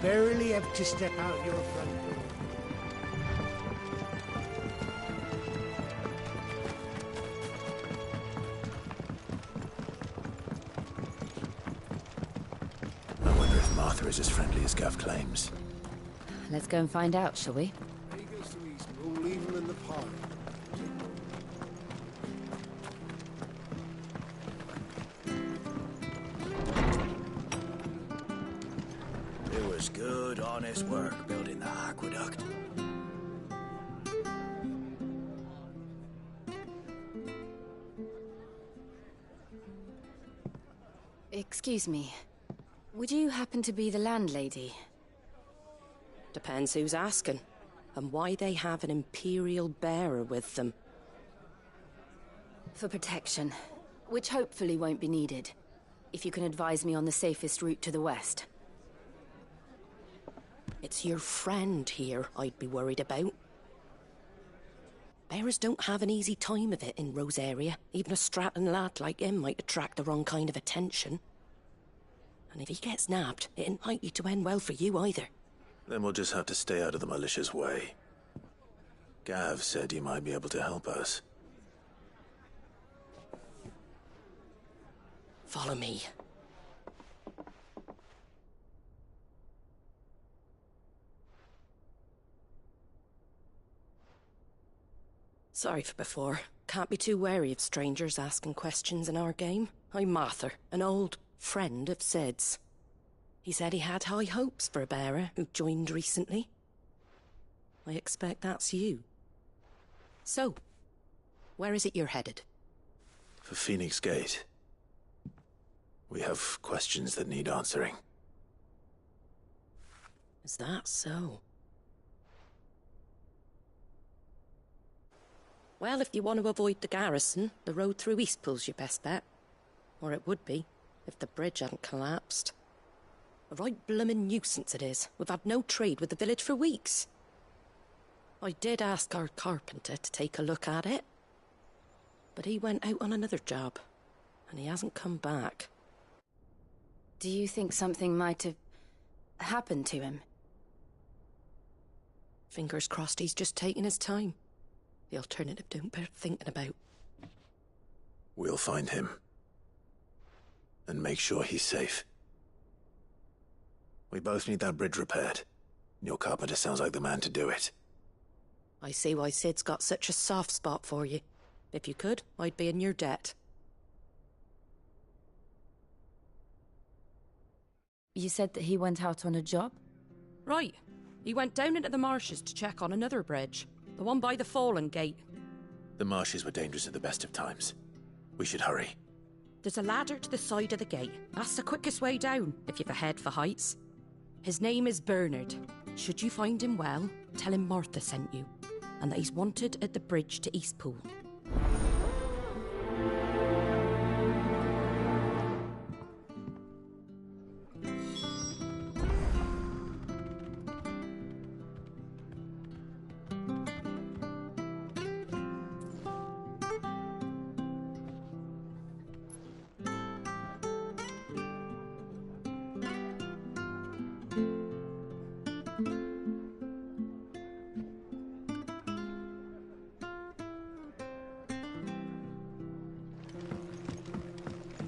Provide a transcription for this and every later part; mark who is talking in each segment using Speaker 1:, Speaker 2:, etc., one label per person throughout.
Speaker 1: barely have to step out your front door.
Speaker 2: I wonder if Martha is as friendly as Gav claims.
Speaker 3: Let's go and find out, shall we?
Speaker 1: He goes to East, we'll leave him in the park.
Speaker 2: It was good, honest work building the aqueduct.
Speaker 3: Excuse me. Would you happen to be the landlady?
Speaker 4: Depends who's asking, and why they have an Imperial bearer with them.
Speaker 3: For protection, which hopefully won't be needed. If you can advise me on the safest route to the west.
Speaker 4: It's your friend here I'd be worried about. Bearers don't have an easy time of it in Rose area. Even a Stratton lad like him might attract the wrong kind of attention. And if he gets nabbed, it ain't likely to end well for you either.
Speaker 2: Then we'll just have to stay out of the malicious way. Gav said he might be able to help us.
Speaker 4: Follow me. Sorry for before. Can't be too wary of strangers asking questions in our game. I'm Martha, an old friend of Sid's. He said he had high hopes for a bearer who joined recently. I expect that's you. So, where is it you're headed?
Speaker 2: For Phoenix Gate. We have questions that need answering.
Speaker 4: Is that so? Well, if you want to avoid the garrison, the road through Eastpool's your best bet. Or it would be, if the bridge hadn't collapsed. A right bloomin' nuisance it is. We've had no trade with the village for weeks. I did ask our carpenter to take a look at it. But he went out on another job, and he hasn't come back.
Speaker 3: Do you think something might have happened to him?
Speaker 4: Fingers crossed he's just taking his time. The alternative don't bear thinking about.
Speaker 2: We'll find him. And make sure he's safe. We both need that bridge repaired. Your carpenter sounds like the man to do it.
Speaker 4: I see why Sid's got such a soft spot for you. If you could, I'd be in your debt.
Speaker 3: You said that he went out on a job?
Speaker 4: Right. He went down into the marshes to check on another bridge. The one by the Fallen Gate.
Speaker 2: The marshes were dangerous at the best of times. We should hurry.
Speaker 4: There's a ladder to the side of the gate. That's the quickest way down, if you've a head for heights. His name is Bernard. Should you find him well, tell him Martha sent you, and that he's wanted at the bridge to Eastpool.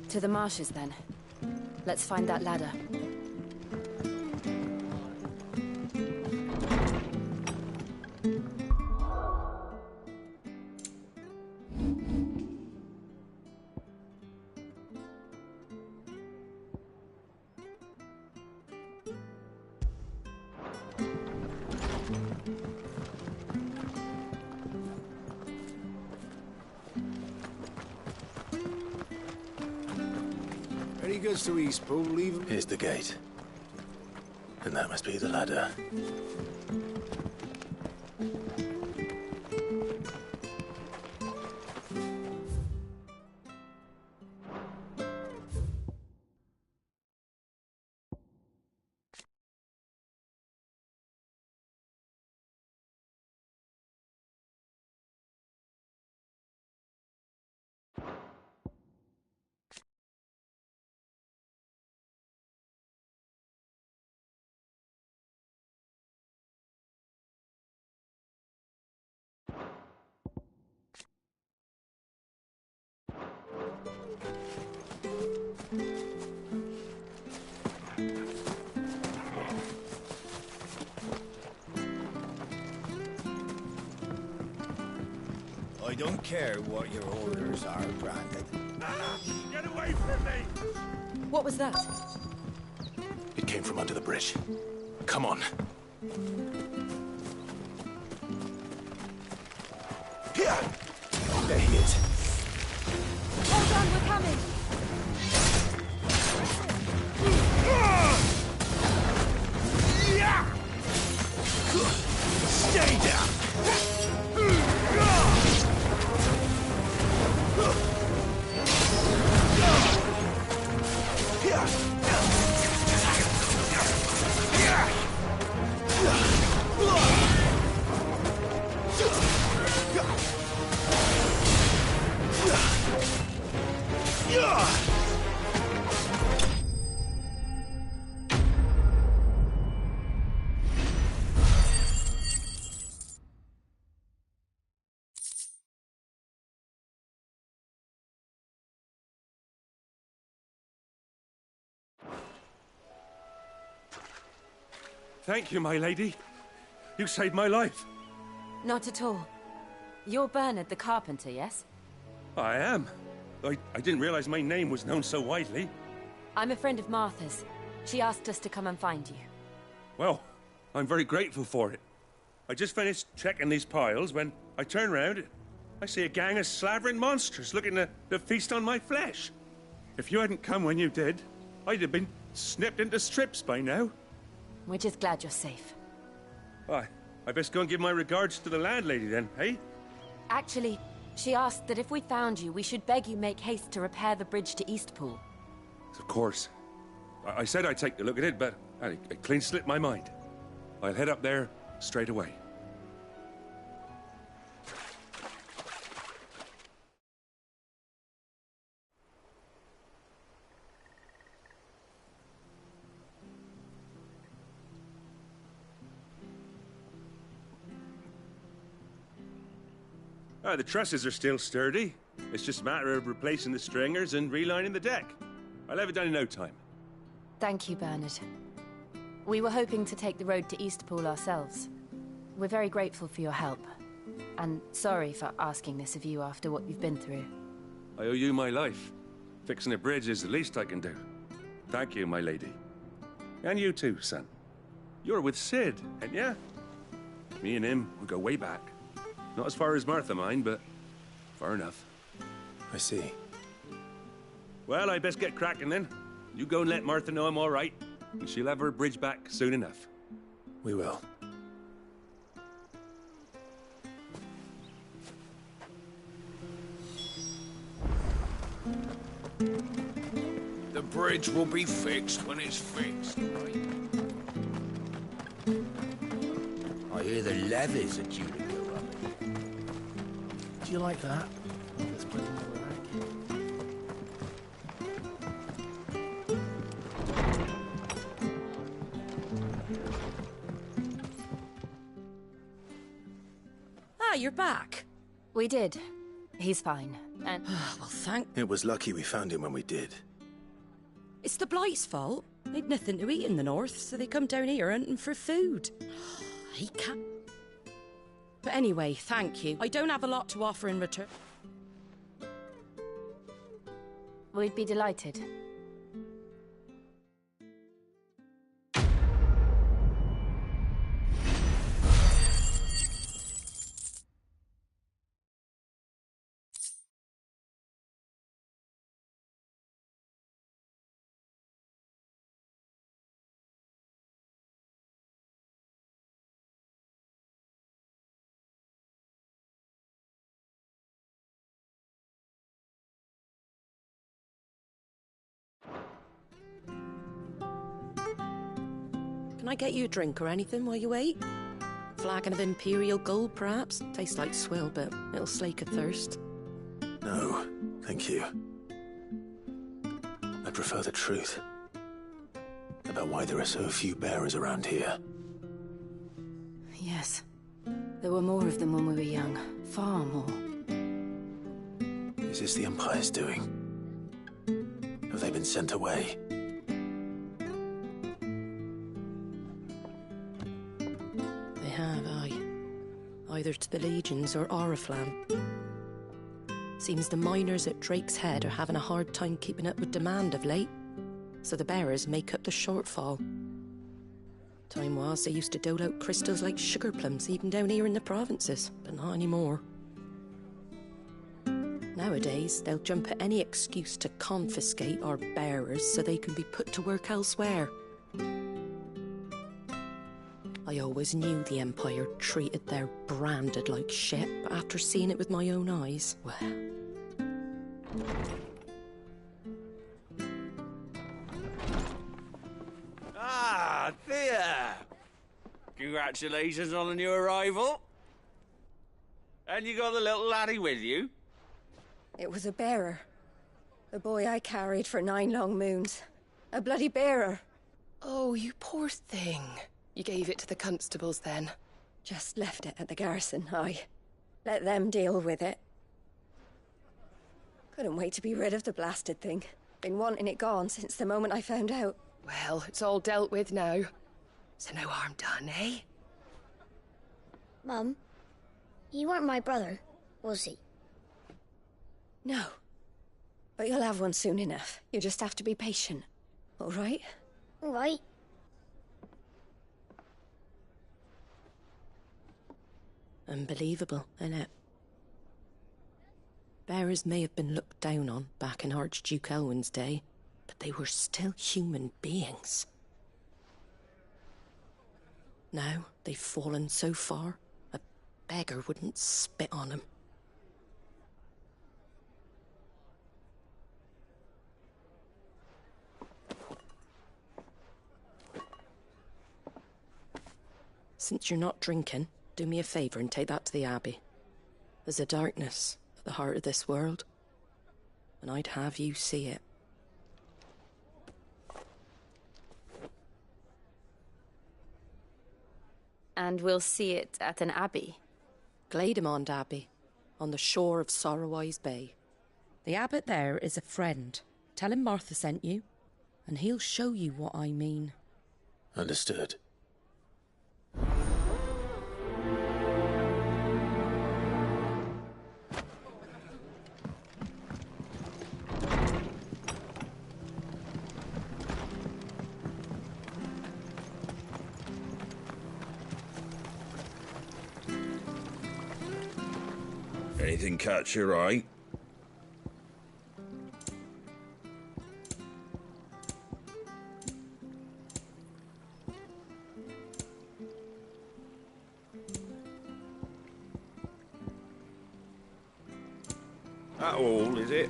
Speaker 3: To the marshes, then. Let's find that ladder.
Speaker 1: He goes to Eastpool, leave him.
Speaker 2: Here's the gate. And that must be the ladder.
Speaker 5: I don't care what your orders are, Brandon.
Speaker 6: Get away from me!
Speaker 3: What was that?
Speaker 2: It came from under the bridge. Come on. There he is.
Speaker 3: Hold on, we're coming!
Speaker 6: Stay down! Thank you, my lady. You saved my life.
Speaker 3: Not at all. You're Bernard the carpenter, yes?
Speaker 6: I am. I didn't realize my name was known so widely.
Speaker 3: I'm a friend of Martha's. She asked us to come and find you.
Speaker 6: Well, I'm very grateful for it. I just finished checking these piles when I turn around. I see a gang of slavering monsters looking to feast on my flesh. If you hadn't come when you did, I'd have been snipped into strips by now.
Speaker 3: We're just glad you're safe.
Speaker 6: Why, I best go and give my regards to the landlady then, eh?
Speaker 3: Actually, she asked that if we found you, we should beg you make haste to repair the bridge to Eastpool.
Speaker 6: Of course. I said I'd take a look at it, but it clean slipped my mind. I'll head up there straight away. The trusses are still sturdy. It's just a matter of replacing the stringers and relining the deck. I'll have it done in no time.
Speaker 3: Thank you, Bernard. We were hoping to take the road to Eastpool ourselves. We're very grateful for your help. And sorry for asking this of you after what you've been through.
Speaker 6: I owe you my life. Fixing a bridge is the least I can do. Thank you, my lady. And you too, son. You're with Sid, ain't ya? Me and him, we go way back. Not as far as Martha, mind, but far enough.
Speaker 2: I see.
Speaker 6: Well, I best get cracking then. You go and let Martha know I'm all right, and she'll have her bridge back soon enough.
Speaker 2: We will.
Speaker 5: The bridge will be fixed when it's fixed, right? I hear the levies are due to go up.
Speaker 1: Do you like that? Let's put it in the rack.
Speaker 4: Ah, you're back.
Speaker 3: We did. He's fine. And
Speaker 4: Well, thank...
Speaker 2: It was lucky we found him when we did.
Speaker 4: It's the Blight's fault. They'd nothing to eat in the north, so they come down here hunting for food. He can't... But anyway, thank you. I don't have a lot to offer in return.
Speaker 3: we'd be delighted.
Speaker 4: Can I get you a drink or anything while you wait? Flagon of Imperial Gold, perhaps? Tastes like swill, but it'll slake a thirst.
Speaker 2: No, thank you. I prefer the truth. About why there are so few bearers around here.
Speaker 3: Yes. There were more of them when we were young. Far more.
Speaker 2: Is this the Empire's doing? Have they been sent away?
Speaker 4: They have, aye. Either to the Legions or Oriflamme. Seems the miners at Drake's Head are having a hard time keeping up with demand of late, so the bearers make up the shortfall. Time was they used to dole out crystals like sugar plums even down here in the provinces, but not anymore. Nowadays, they'll jump at any excuse to confiscate our bearers so they can be put to work elsewhere. I always knew the Empire treated their branded like shit, but after seeing it with my own eyes, well...
Speaker 5: Ah, Thea! Congratulations on the new arrival. And you got the little laddie with you?
Speaker 7: It was a bearer. The boy I carried for 9 long moons. A bloody bearer.
Speaker 8: Oh, you poor thing. You gave it to the constables then?
Speaker 7: Just left it at the garrison, I. Let them deal with it. Couldn't wait to be rid of the blasted thing. Been wanting it gone since the moment I found out.
Speaker 8: Well, it's all dealt with now. So no harm done, eh?
Speaker 9: Mum, you weren't my brother, was he?
Speaker 7: No. But you'll have one soon enough. You just have to be patient. All right?
Speaker 9: All right.
Speaker 4: Unbelievable, innit? Bearers may have been looked down on back in Archduke Elwin's day, but they were still human beings. Now they've fallen so far, a beggar wouldn't spit on them. Since you're not drinking, do me a favour and take that to the Abbey. There's a darkness at the heart of this world, and I'd have you see it.
Speaker 3: And we'll see it at an abbey?
Speaker 4: Glademond Abbey, on the shore of Sorrowise Bay. The abbot there is a friend. Tell him Martha sent you, and he'll show you what I mean.
Speaker 2: Understood.
Speaker 5: Anything catch your eye? That all, is it?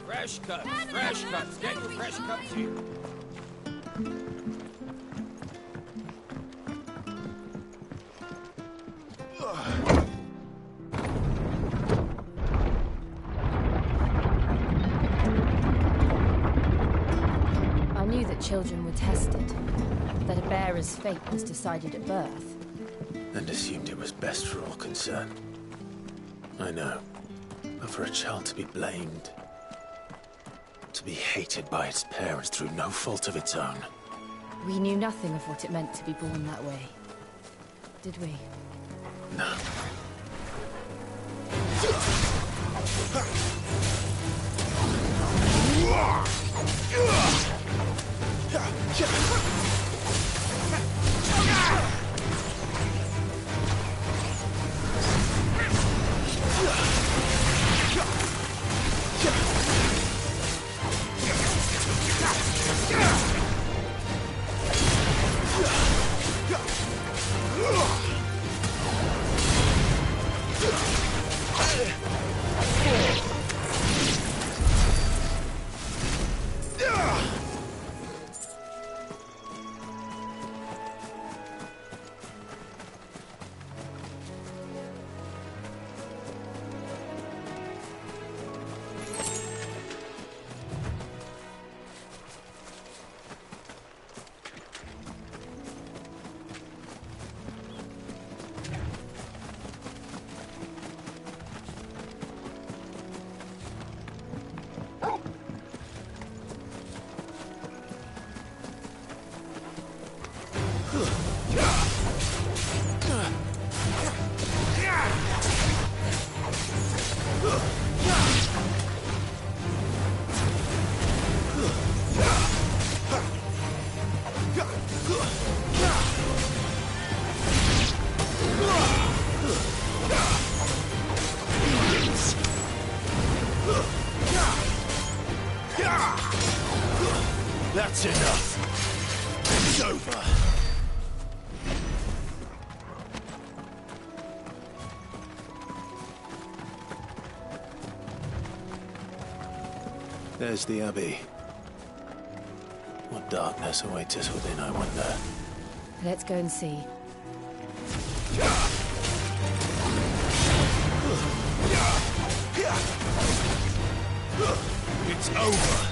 Speaker 5: Fresh cuts, fresh cuts. Get your fresh cuts in.
Speaker 3: I knew that children were tested, that a bearer's fate was decided at birth.
Speaker 2: And assumed it was best for all concerned. I know. But for a child to be blamed, to be hated by its parents through no fault of its own.
Speaker 3: We knew nothing of what it meant to be born that way, did we?
Speaker 2: No. That's enough. It's over. There's the Abbey. What darkness awaits us within, I wonder.
Speaker 3: Let's go and see.
Speaker 2: It's over.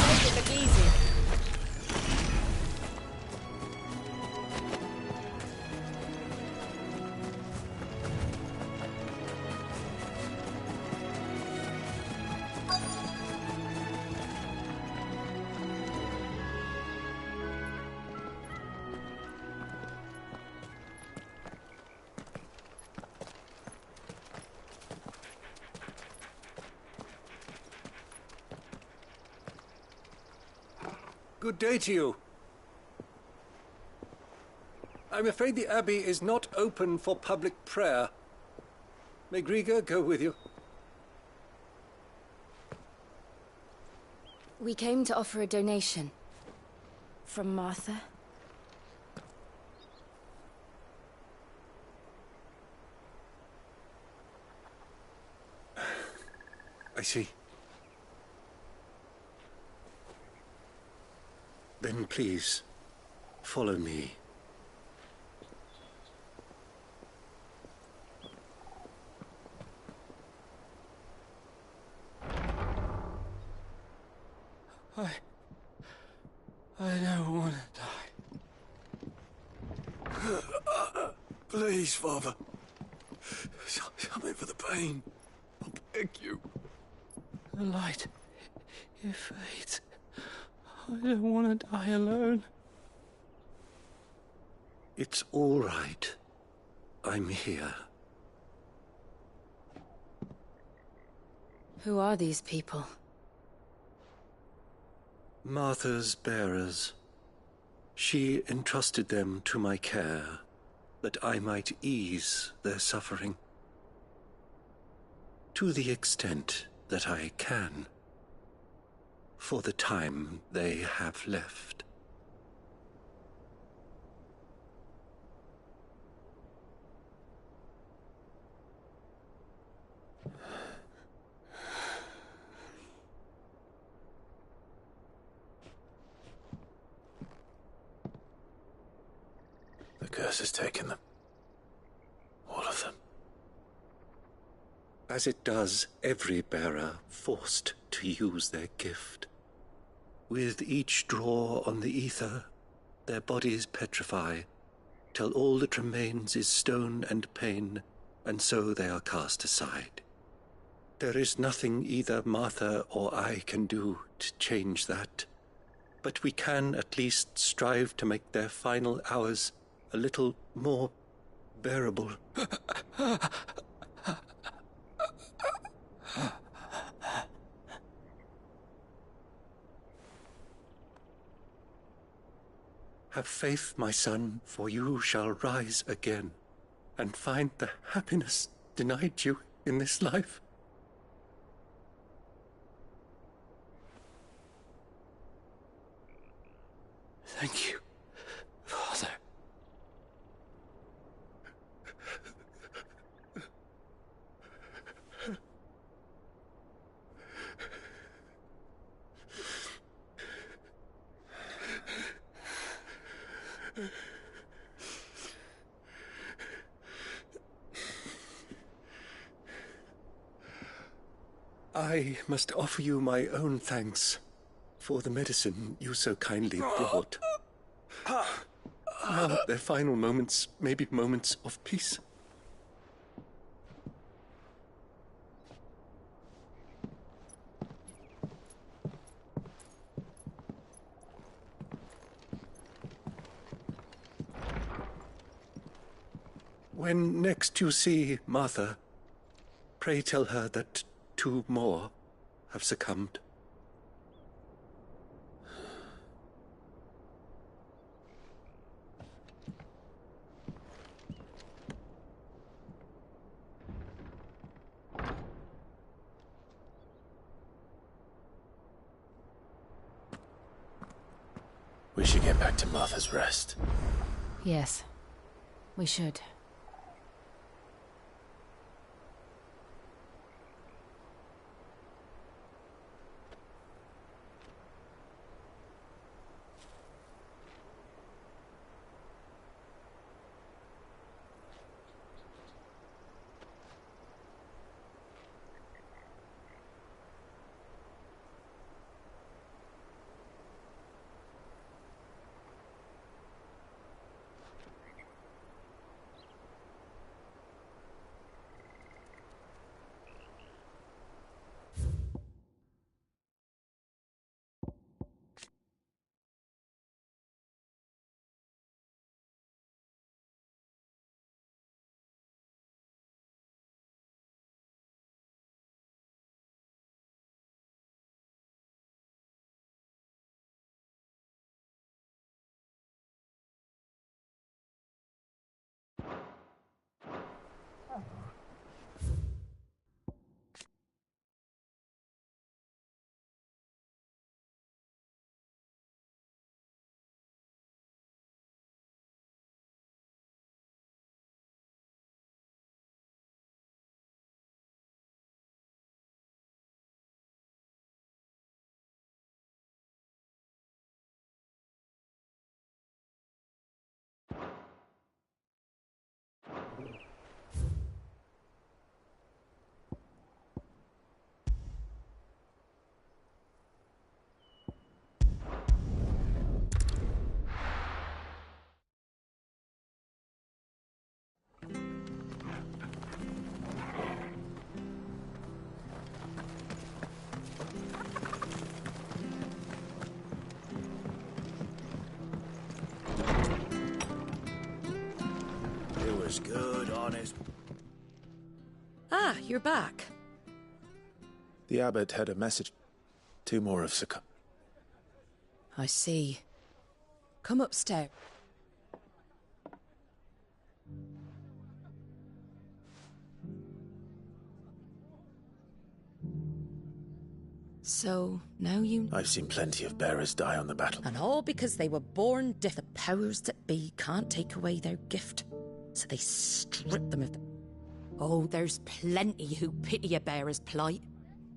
Speaker 3: Make it look easy.
Speaker 10: Good day to you. I'm afraid the Abbey is not open for public prayer. May Griga go with you?
Speaker 3: We came to offer a donation. From Martha.
Speaker 10: I see. Then please, follow me.
Speaker 1: I don't want to die. Please, Father. Show me for the pain. I beg you. The light, it fades. I don't want to die alone.
Speaker 10: It's all right. I'm here.
Speaker 3: Who are these people?
Speaker 10: Martha's bearers. She entrusted them to my care, that I might ease their suffering. To the extent that I can. For the time they have left.
Speaker 2: The curse has taken them. All of them.
Speaker 10: As it does every bearer forced to use their gift. With each draw on the ether, their bodies petrify, till all that remains is stone and pain, and so they are cast aside. There is nothing either Martha or I can do to change that, but we can at least strive to make their final hours a little more bearable. Have faith, my son, for you shall rise again, and find the happiness denied you in this life.
Speaker 1: Thank you, Father.
Speaker 10: I must offer you my own thanks for the medicine you so kindly brought. Now their final moments may be moments of peace. When next you see Martha, pray tell her that 2 more have succumbed.
Speaker 2: We should get back to Martha's Rest.
Speaker 3: Yes, we should.
Speaker 5: It was good, honest.
Speaker 4: Ah, you're back.
Speaker 2: The abbot had a message. 2 more have succumbed.
Speaker 4: I see. Come upstairs. So, now you...
Speaker 2: I've seen plenty of bearers die on the battle.
Speaker 4: And all because they were born deaf. The powers that be can't take away their gift, so they strip them of them. Oh, there's plenty who pity a bearer's plight.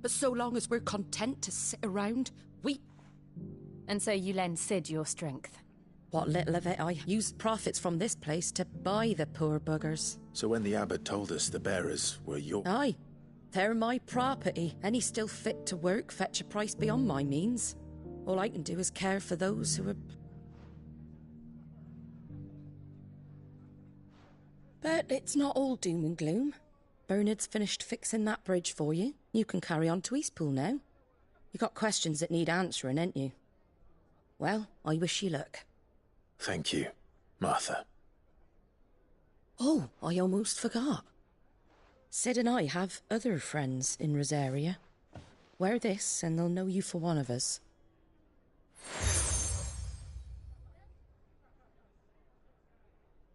Speaker 4: But so long as we're content to sit around, we...
Speaker 3: And so you lend Sid your strength?
Speaker 4: What little of it I used profits from this place to buy the poor buggers.
Speaker 2: So when the abbot told us the bearers were your...
Speaker 4: Aye. They're my property. Any still fit to work fetch a price beyond my means. All I can do is care for those who are... But it's not all doom and gloom. Bernard's finished fixing that bridge for you. You can carry on to Eastpool now. You got questions that need answering, ain't you? Well, I wish you luck.
Speaker 2: Thank you, Martha.
Speaker 4: Oh, I almost forgot. Sid and I have other friends in Rosaria. Wear this and they'll know you for one of us.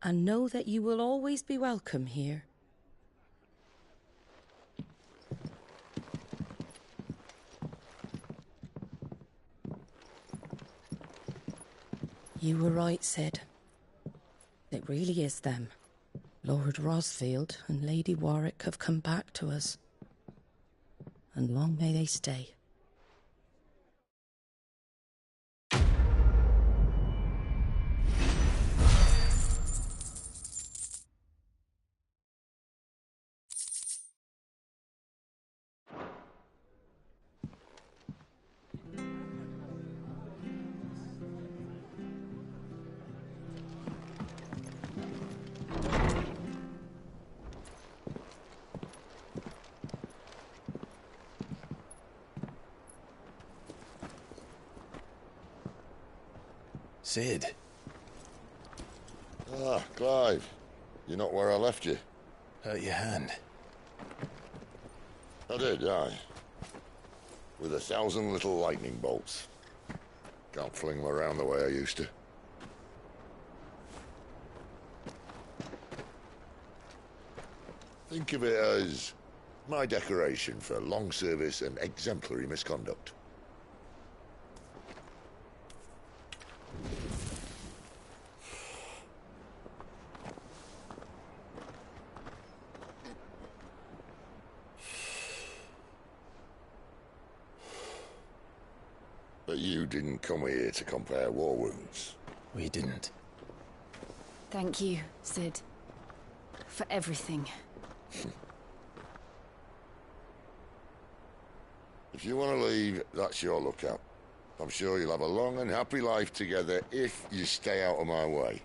Speaker 4: And know that you will always be welcome here. You were right, Sid. It really is them. Lord Rosfield and Lady Warwick have come back to us. And long may they stay.
Speaker 2: Sid.
Speaker 11: Ah, Clive. You're not where I left you.
Speaker 2: Hurt your hand.
Speaker 11: I did, aye. With 1,000 little lightning bolts. Can't fling them around the way I used to. Think of it as my decoration for long service and exemplary misconduct. you didn't come here to compare war wounds.
Speaker 2: We didn't.
Speaker 3: Thank you, Sid. For everything.
Speaker 11: If you want to leave, that's your lookout. I'm sure you'll have a long and happy life together if you stay out of my way.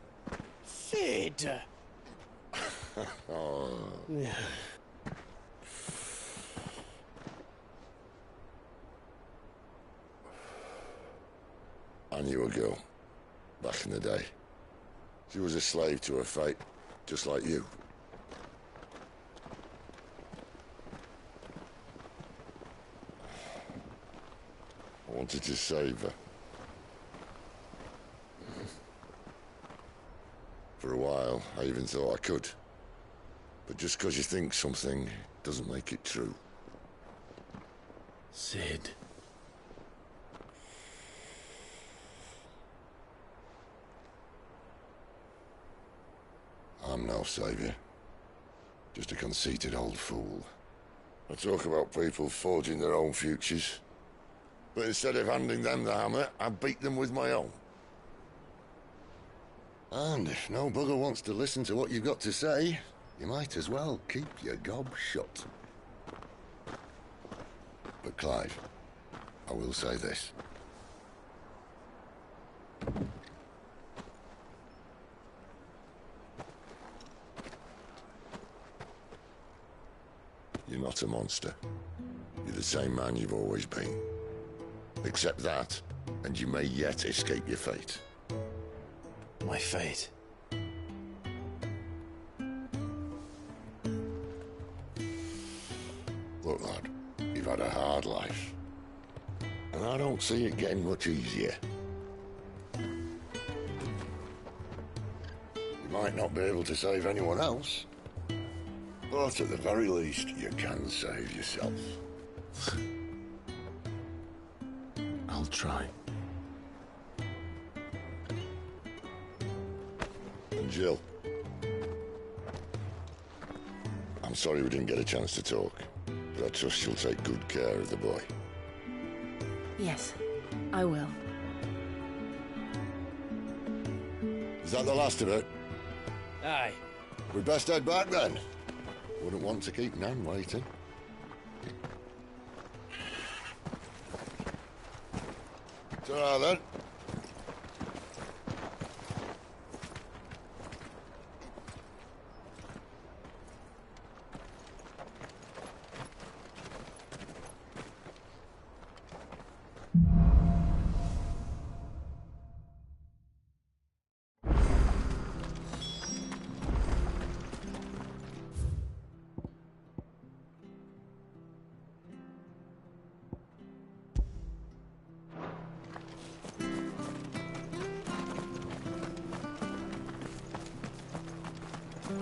Speaker 5: Sid!
Speaker 11: Oh. I knew a girl, back in the day. She was a slave to her fate, just like you. I wanted to save her. For a while, I even thought I could. But just because you think something doesn't make it true.
Speaker 2: Sid.
Speaker 11: I'm no savior. Just a conceited old fool. I talk about people forging their own futures. But instead of handing them the hammer, I beat them with my own. And if no bugger wants to listen to what you've got to say, you might as well keep your gob shut. But Clive, I will say this. You're not a monster. You're the same man you've always been. Accept that, and you may yet escape your fate.
Speaker 2: My fate.
Speaker 11: Look, lad, you've had a hard life. And I don't see it getting much easier. You might not be able to save anyone else, but at the very least, you can save yourself.
Speaker 2: I'll try.
Speaker 11: And Jill, I'm sorry we didn't get a chance to talk, but I trust you'll take good care of the boy.
Speaker 3: Yes, I will.
Speaker 11: Is that the last of it?
Speaker 5: Aye.
Speaker 11: We'd best head back then. Wouldn't want to keep Nan waiting. Ta-ra then.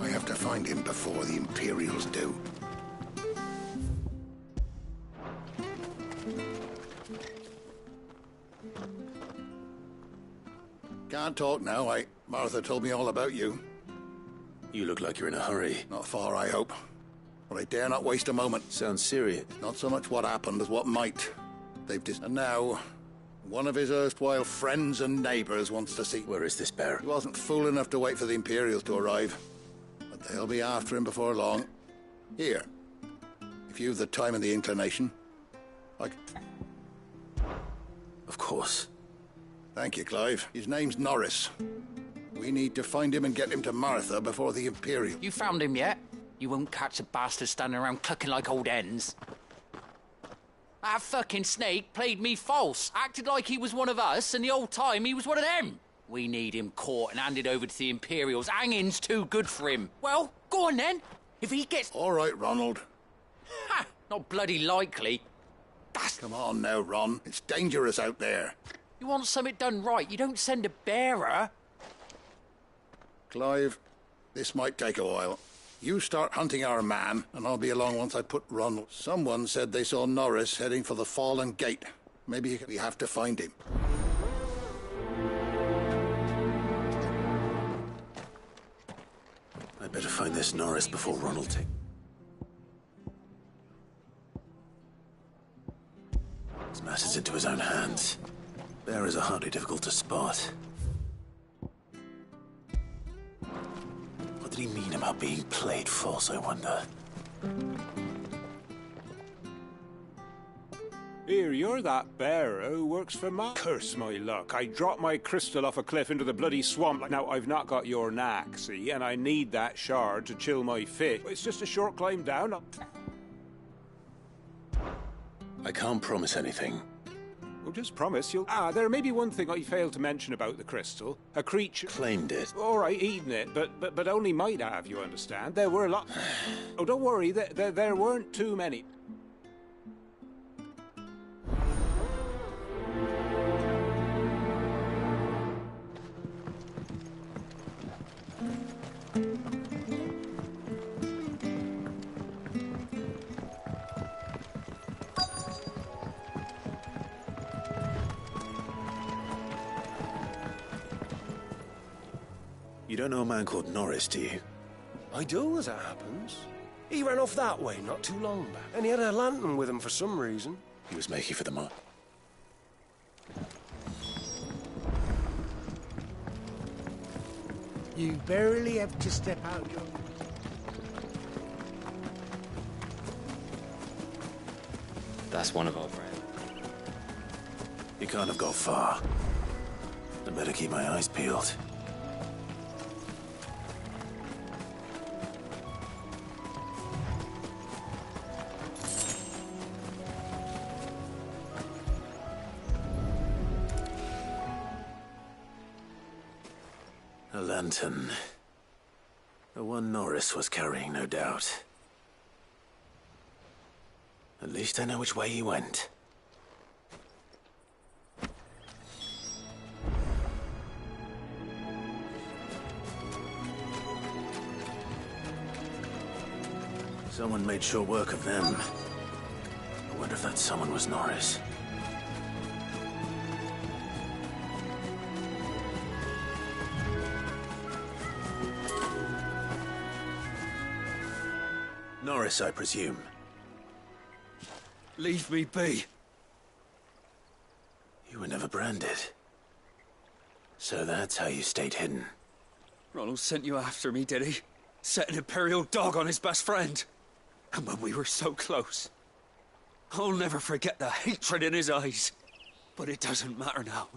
Speaker 12: I have to find him before the Imperials do. Can't talk now, Martha told me all about you.
Speaker 2: You look like you're in a hurry.
Speaker 12: Not far, I hope. But I dare not waste a moment.
Speaker 2: Sounds serious.
Speaker 12: Not so much what happened as what might. And now, one of his erstwhile friends and neighbours wants to see...
Speaker 2: Where is this bear?
Speaker 12: He wasn't fool enough to wait for the Imperials to arrive. But they'll be after him before long. Here. If you've the time and the inclination.
Speaker 2: Of course.
Speaker 12: Thank you, Clive. His name's Norris. We need to find him and get him to Martha before the Imperial.
Speaker 5: You found him yet? You won't catch a bastard standing around clucking like old hens. That fucking snake played me false, acted like he was one of us, and the whole time he was one of them. We need him caught and handed over to the Imperials. Hanging's too good for him. Well, go on then. If he gets...
Speaker 12: All right, Ronald.
Speaker 5: Ha! Not bloody likely.
Speaker 12: Come on now, Ron. It's dangerous out there.
Speaker 5: You want something done right, you don't send a bearer.
Speaker 12: Clive, this might take a while. You start hunting our man, and I'll be along once I put Ronald. Someone said they saw Norris heading for the Fallen Gate. Maybe we have to find him.
Speaker 2: I better find this Norris before Ronald takes... matters into his own hands. bearers are hardly difficult to spot. What did he mean about being played false, I wonder?
Speaker 13: Here, you're that bearer who works for my... Curse my luck. I dropped my crystal off a cliff into the bloody swamp. Now, I've not got your knack, see, and I need that shard to chill my fit. It's just a short climb down.
Speaker 2: I can't promise anything.
Speaker 13: Well, just promise you'll... there may be one thing I failed to mention about the crystal. A creature...
Speaker 2: Claimed it.
Speaker 13: All right, eaten it, but only might have, you understand? There were a lot... Oh, don't worry, there weren't too many.
Speaker 2: You don't know a man called Norris, do you?
Speaker 1: I do, as it happens. He ran off that way not too long back, and he had a lantern with him for some reason.
Speaker 2: He was making for the mark.
Speaker 1: You barely have to step out your...
Speaker 14: That's one of our friends.
Speaker 2: He can't have got far. I better keep my eyes peeled. A lantern. The one Norris was carrying, no doubt. At least I know which way he went. Someone made short work of them. I wonder if that someone was Norris. Norris, I presume.
Speaker 1: Leave me be.
Speaker 2: You were never branded. So that's how you stayed hidden.
Speaker 1: Ronald sent you after me, did he? Set an Imperial dog on his best friend. And when we were so close. I'll never forget the hatred in his eyes. But it doesn't matter now.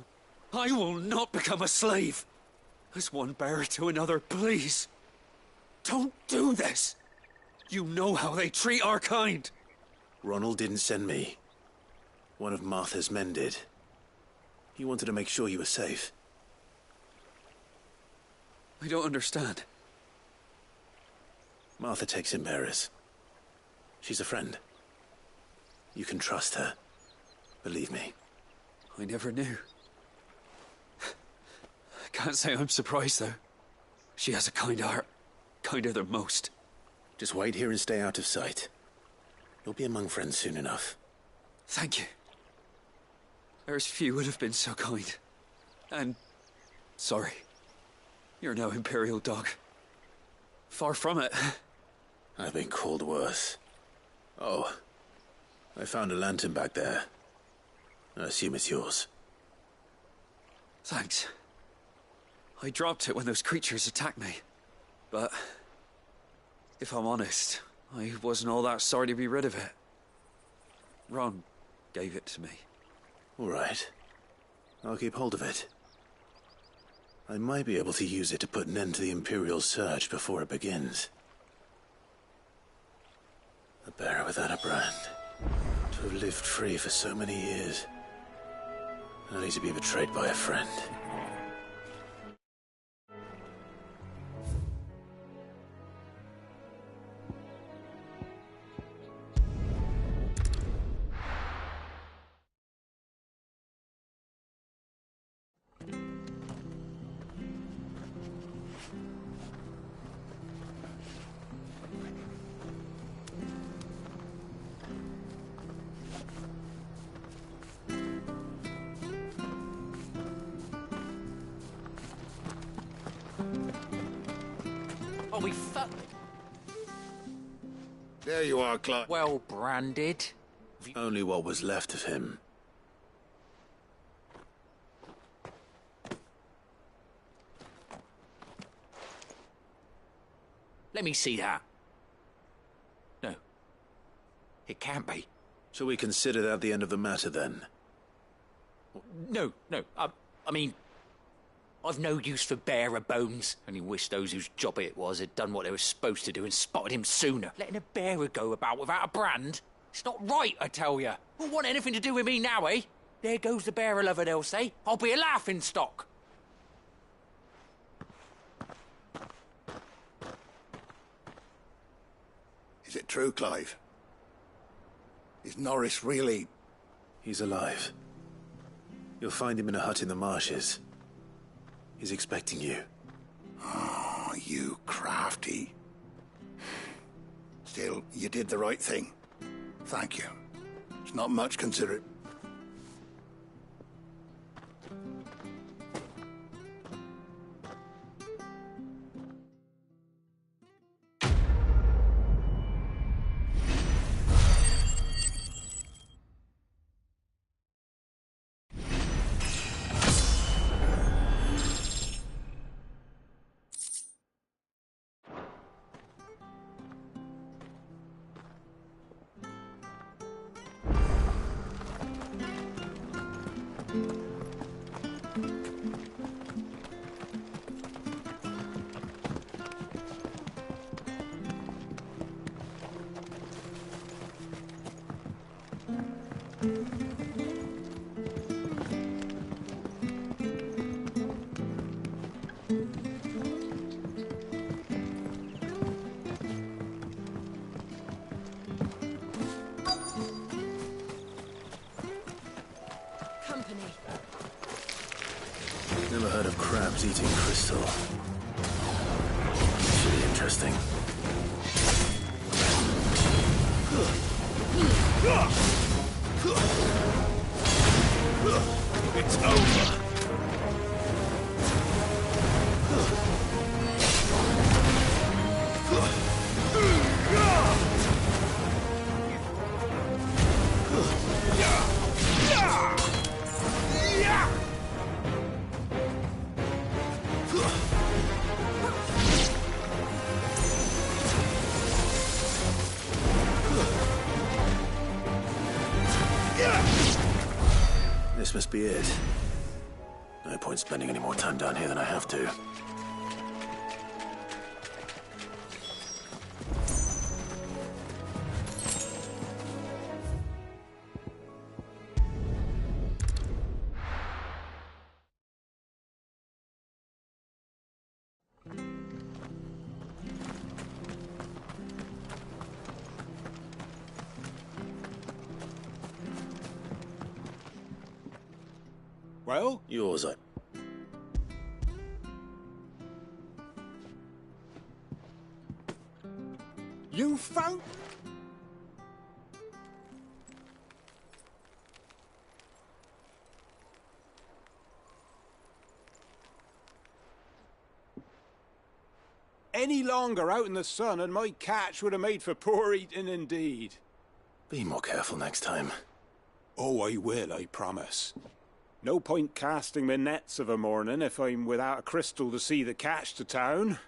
Speaker 1: I will not become a slave. As one bearer to another, please. Don't do this. You know how they treat our kind.
Speaker 2: Ronald didn't send me. One of Martha's men did. He wanted to make sure you were safe.
Speaker 1: I don't understand.
Speaker 2: Martha takes in bearers. She's a friend. You can trust her. Believe me.
Speaker 1: I never knew. I can't say I'm surprised, though. She has a kind heart. Kinder than most.
Speaker 2: Just wait here and stay out of sight. You'll be among friends soon enough.
Speaker 1: Thank you. There's few would have been so kind. And... sorry. You're no Imperial dog. Far from it.
Speaker 2: I've been called worse. Oh. I found a lantern back there. I assume it's yours.
Speaker 1: Thanks. I dropped it when those creatures attacked me. But... if I'm honest, I wasn't all that sorry to be rid of it. Ron gave it to me.
Speaker 2: All right. I'll keep hold of it. I might be able to use it to put an end to the Imperial Surge before it begins. A bearer without a brand. To have lived free for so many years. Only to be betrayed by a friend.
Speaker 5: Oh, we fuck.
Speaker 12: There you are, Clark.
Speaker 5: Well branded.
Speaker 2: Only what was left of him.
Speaker 5: Let me see that. No. It can't be.
Speaker 2: Shall we consider that the end of the matter, then?
Speaker 5: No. I mean, I've no use for bearer bones. Only wish those whose job it was had done what they were supposed to do and spotted him sooner. Letting a bearer go about without a brand? It's not right, I tell you. Who'll want anything to do with me now, eh? There goes the bearer lover, they'll say. I'll be a laughing stock.
Speaker 12: Is it true, Clive? Is Norris really...
Speaker 2: He's alive. You'll find him in a hut in the marshes. He's expecting you.
Speaker 12: Oh, you crafty. Still, you did the right thing. Thank you. It's not much considered.
Speaker 2: Never heard of crabs eating crystal. Should be interesting. It's over. This must be it. No point spending any more time down here than I have to.
Speaker 13: Well?
Speaker 2: Yours,
Speaker 13: You found... Any longer out in the sun and my catch would have made for poor eating indeed.
Speaker 2: Be more careful next time.
Speaker 13: Oh, I will, I promise. No point casting my nets of a morning if I'm without a crystal to see the catch to town.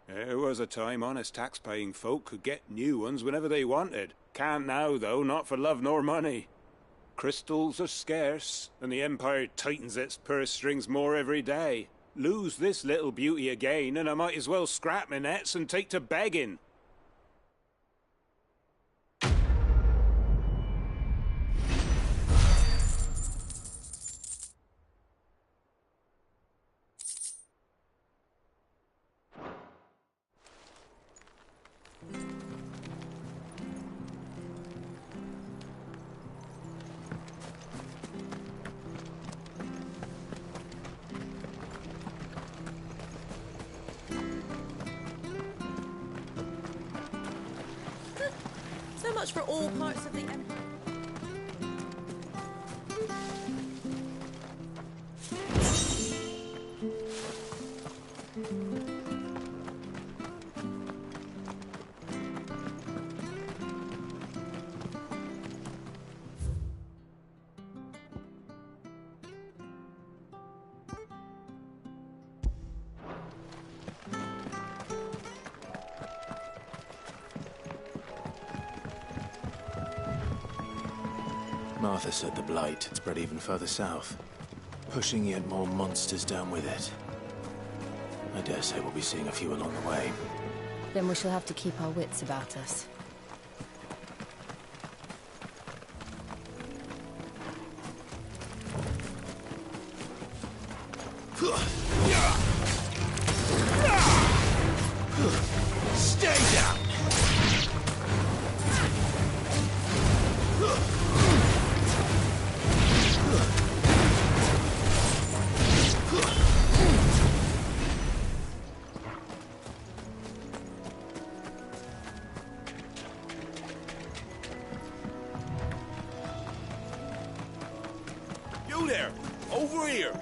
Speaker 13: There was a time honest tax-paying folk could get new ones whenever they wanted. Can't now, though, not for love nor money. Crystals are scarce, and the Empire tightens its purse strings more every day. Lose this little beauty again, and I might as well scrap my nets and take to begging.
Speaker 15: So much for all parts of the empire.
Speaker 2: Martha said the blight had spread even further south, pushing yet more monsters down with it. I dare say we'll be seeing a few along the way.
Speaker 3: Then we shall have to keep our wits about us.
Speaker 2: Stay down!
Speaker 6: You there! Over here!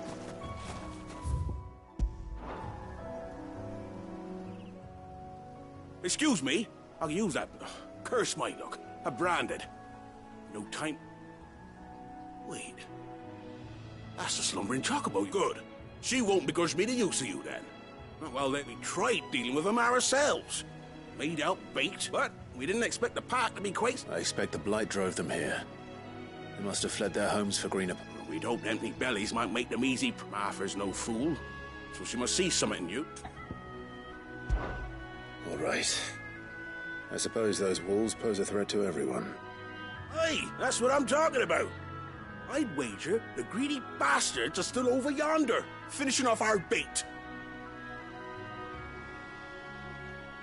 Speaker 6: Excuse me? I'll use that. Curse my luck. I'm branded. No time. Wait. That's the slumbering chocobo. Good. She won't begrudge me the use of you then. Well, let me try dealing with them ourselves. Made out baked, but we didn't expect the pack to be quite.
Speaker 2: I expect the blight drove them here. They must have fled their homes for greener.
Speaker 6: We'd hoped empty bellies might make them easy. Martha's no fool, so she must see something in you.
Speaker 2: All right. I suppose those wolves pose a threat to everyone.
Speaker 6: Hey, that's what I'm talking about. I'd wager the greedy bastards are still over yonder, finishing off our bait.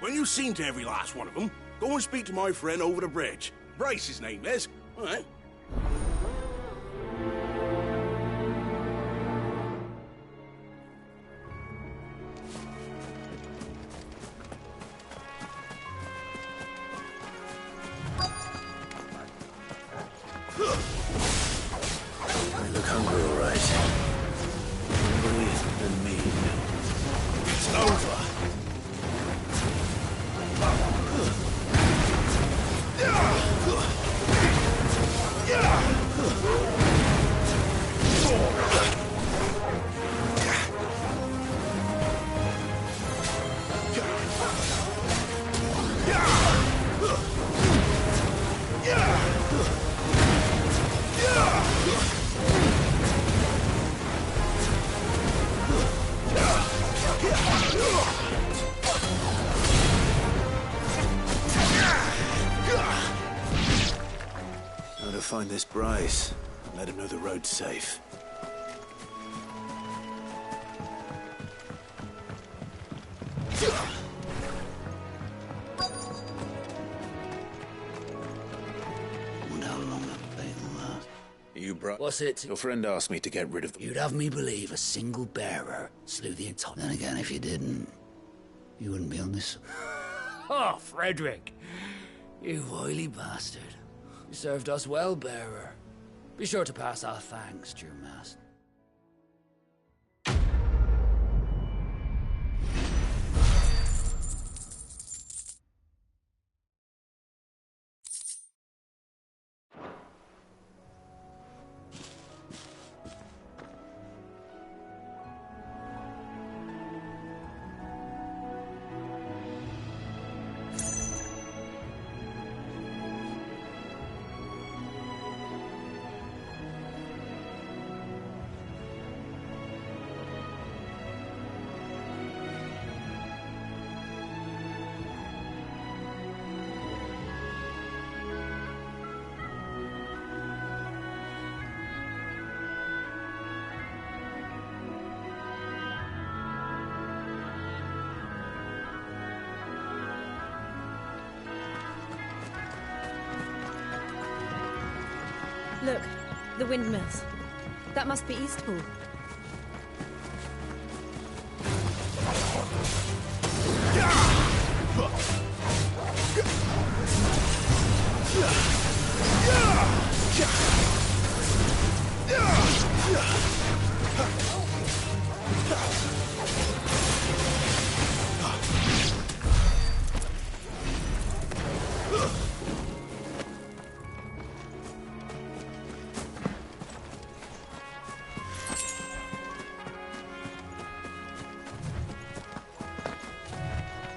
Speaker 6: When you've seen to every last one of them, go and speak to my friend over the bridge. Bryce, his name is. All right.
Speaker 2: They look hungry, all right. Hungry and mean. It's over. Now to find this Bryce, and let him know the road's safe.
Speaker 1: Wonder how long that bait will last.
Speaker 2: You brought...
Speaker 1: What's it?
Speaker 2: Your friend asked me to get rid of them.
Speaker 1: You'd have me believe a single bearer slew the entire... Then again, if you didn't, you wouldn't be on this... Oh, Frederick! You wily bastard. You served us well, bearer. Be sure to pass our thanks to your master.
Speaker 3: Look, the windmills. That must be Eastpool.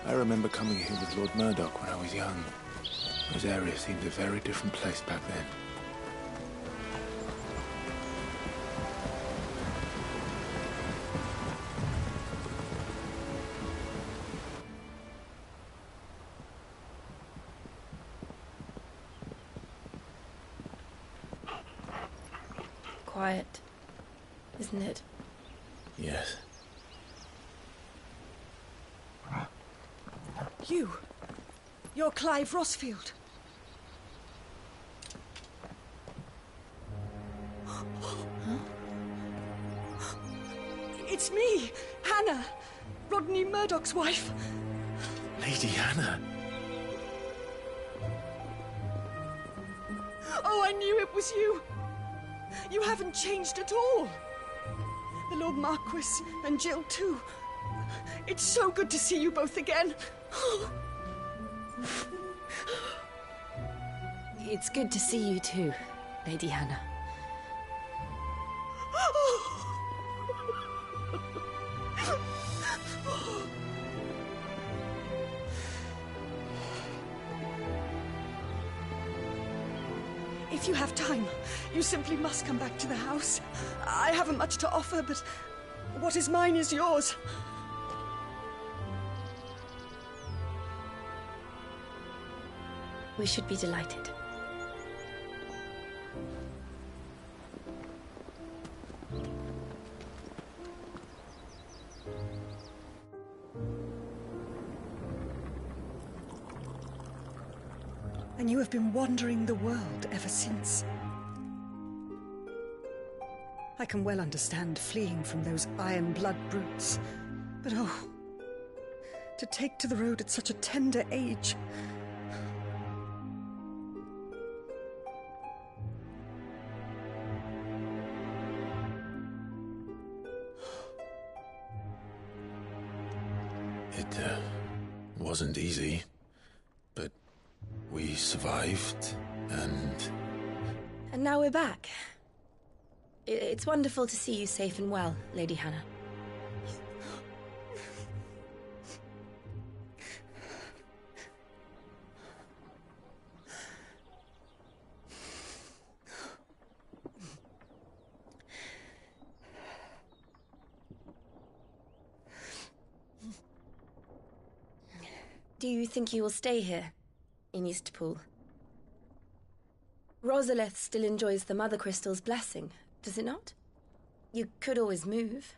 Speaker 2: I remember coming here with Lord Murdoch when I was young. Those areas seemed a very different place back then.
Speaker 7: quiet, isn't it?
Speaker 2: Yes.
Speaker 16: You're Clive Rossfield. It's me, Hannah, Rodney Murdoch's wife.
Speaker 2: Lady Hannah.
Speaker 16: Oh, I knew it was you. You haven't changed at all. The Lord Marquis and Jill too. It's so good to see you both again.
Speaker 3: It's good to see you too, Lady Hannah.
Speaker 16: If you have time, you simply must come back to the house. I haven't much to offer, but what is mine is yours.
Speaker 3: We should be delighted.
Speaker 16: And you have been wandering the world ever since. I can well understand fleeing from those iron blood brutes, but oh, to take to the road at such a tender age.
Speaker 2: It wasn't easy, but we survived, and...
Speaker 3: And now we're back. It's wonderful to see you safe and well, Lady Hannah. Do you think you will stay here, in Eastpool? Rosalith still enjoys the Mother Crystal's blessing, does it not? You could always move.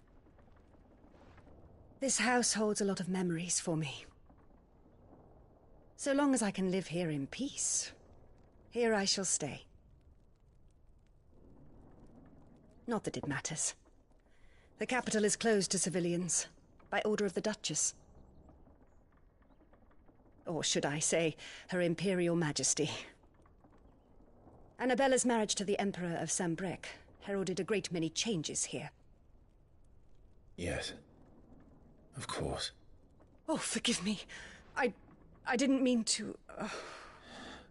Speaker 16: This house holds a lot of memories for me. So long as I can live here in peace, here I shall stay. Not that it matters. The capital is closed to civilians, by order of the Duchess. Or should I say, Her Imperial Majesty. Annabella's marriage to the Emperor of Sambrec heralded a great many changes here.
Speaker 2: Yes. Of course.
Speaker 16: Oh, forgive me. I didn't mean to...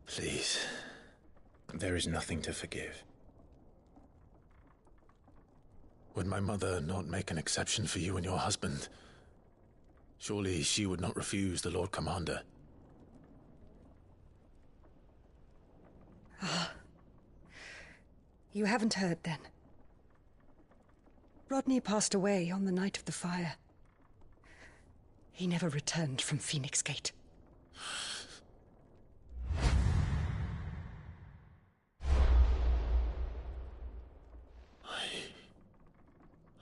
Speaker 2: Please. There is nothing to forgive. Would my mother not make an exception for you and your husband? Surely she would not refuse the Lord Commander.
Speaker 16: You haven't heard, then. Rodney passed away on the night of the fire. He never returned from Phoenix Gate.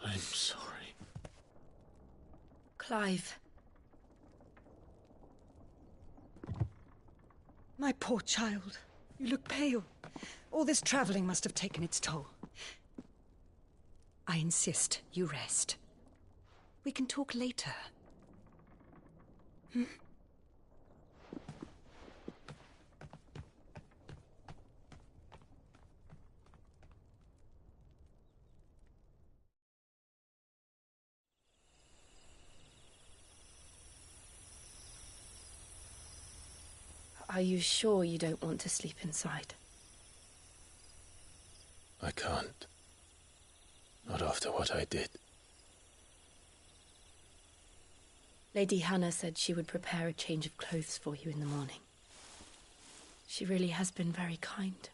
Speaker 2: I'm sorry.
Speaker 3: Clive.
Speaker 16: My poor child. You look pale. All this traveling must have taken its toll. I insist you rest. We can talk later. Hmm?
Speaker 3: Are you sure you don't want to sleep inside?
Speaker 2: I can't. Not after what I did.
Speaker 3: Lady Hannah said she would prepare a change of clothes for you in the morning. She really has been very kind.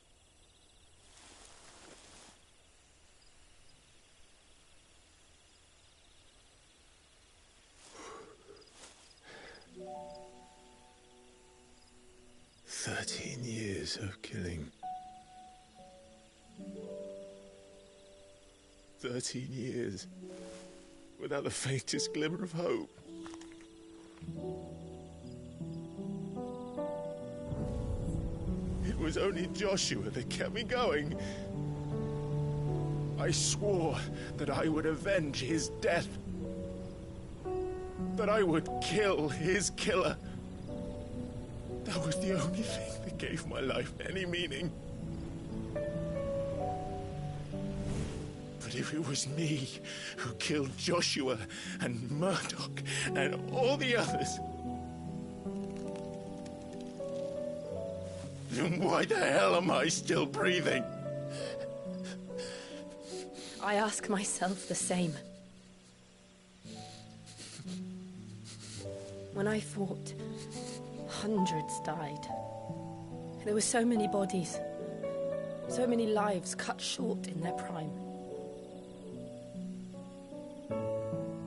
Speaker 2: "13 years of killing. 13 years, without the faintest glimmer of hope. It was only Joshua that kept me going. I swore that I would avenge his death. That I would kill his killer. That was the only thing that gave my life any meaning. But if it was me who killed Joshua and Murdoch and all the others, then why the hell am I still breathing?
Speaker 7: I ask myself the same. When I fought, hundreds died. There were so many bodies, so many lives cut short in their prime.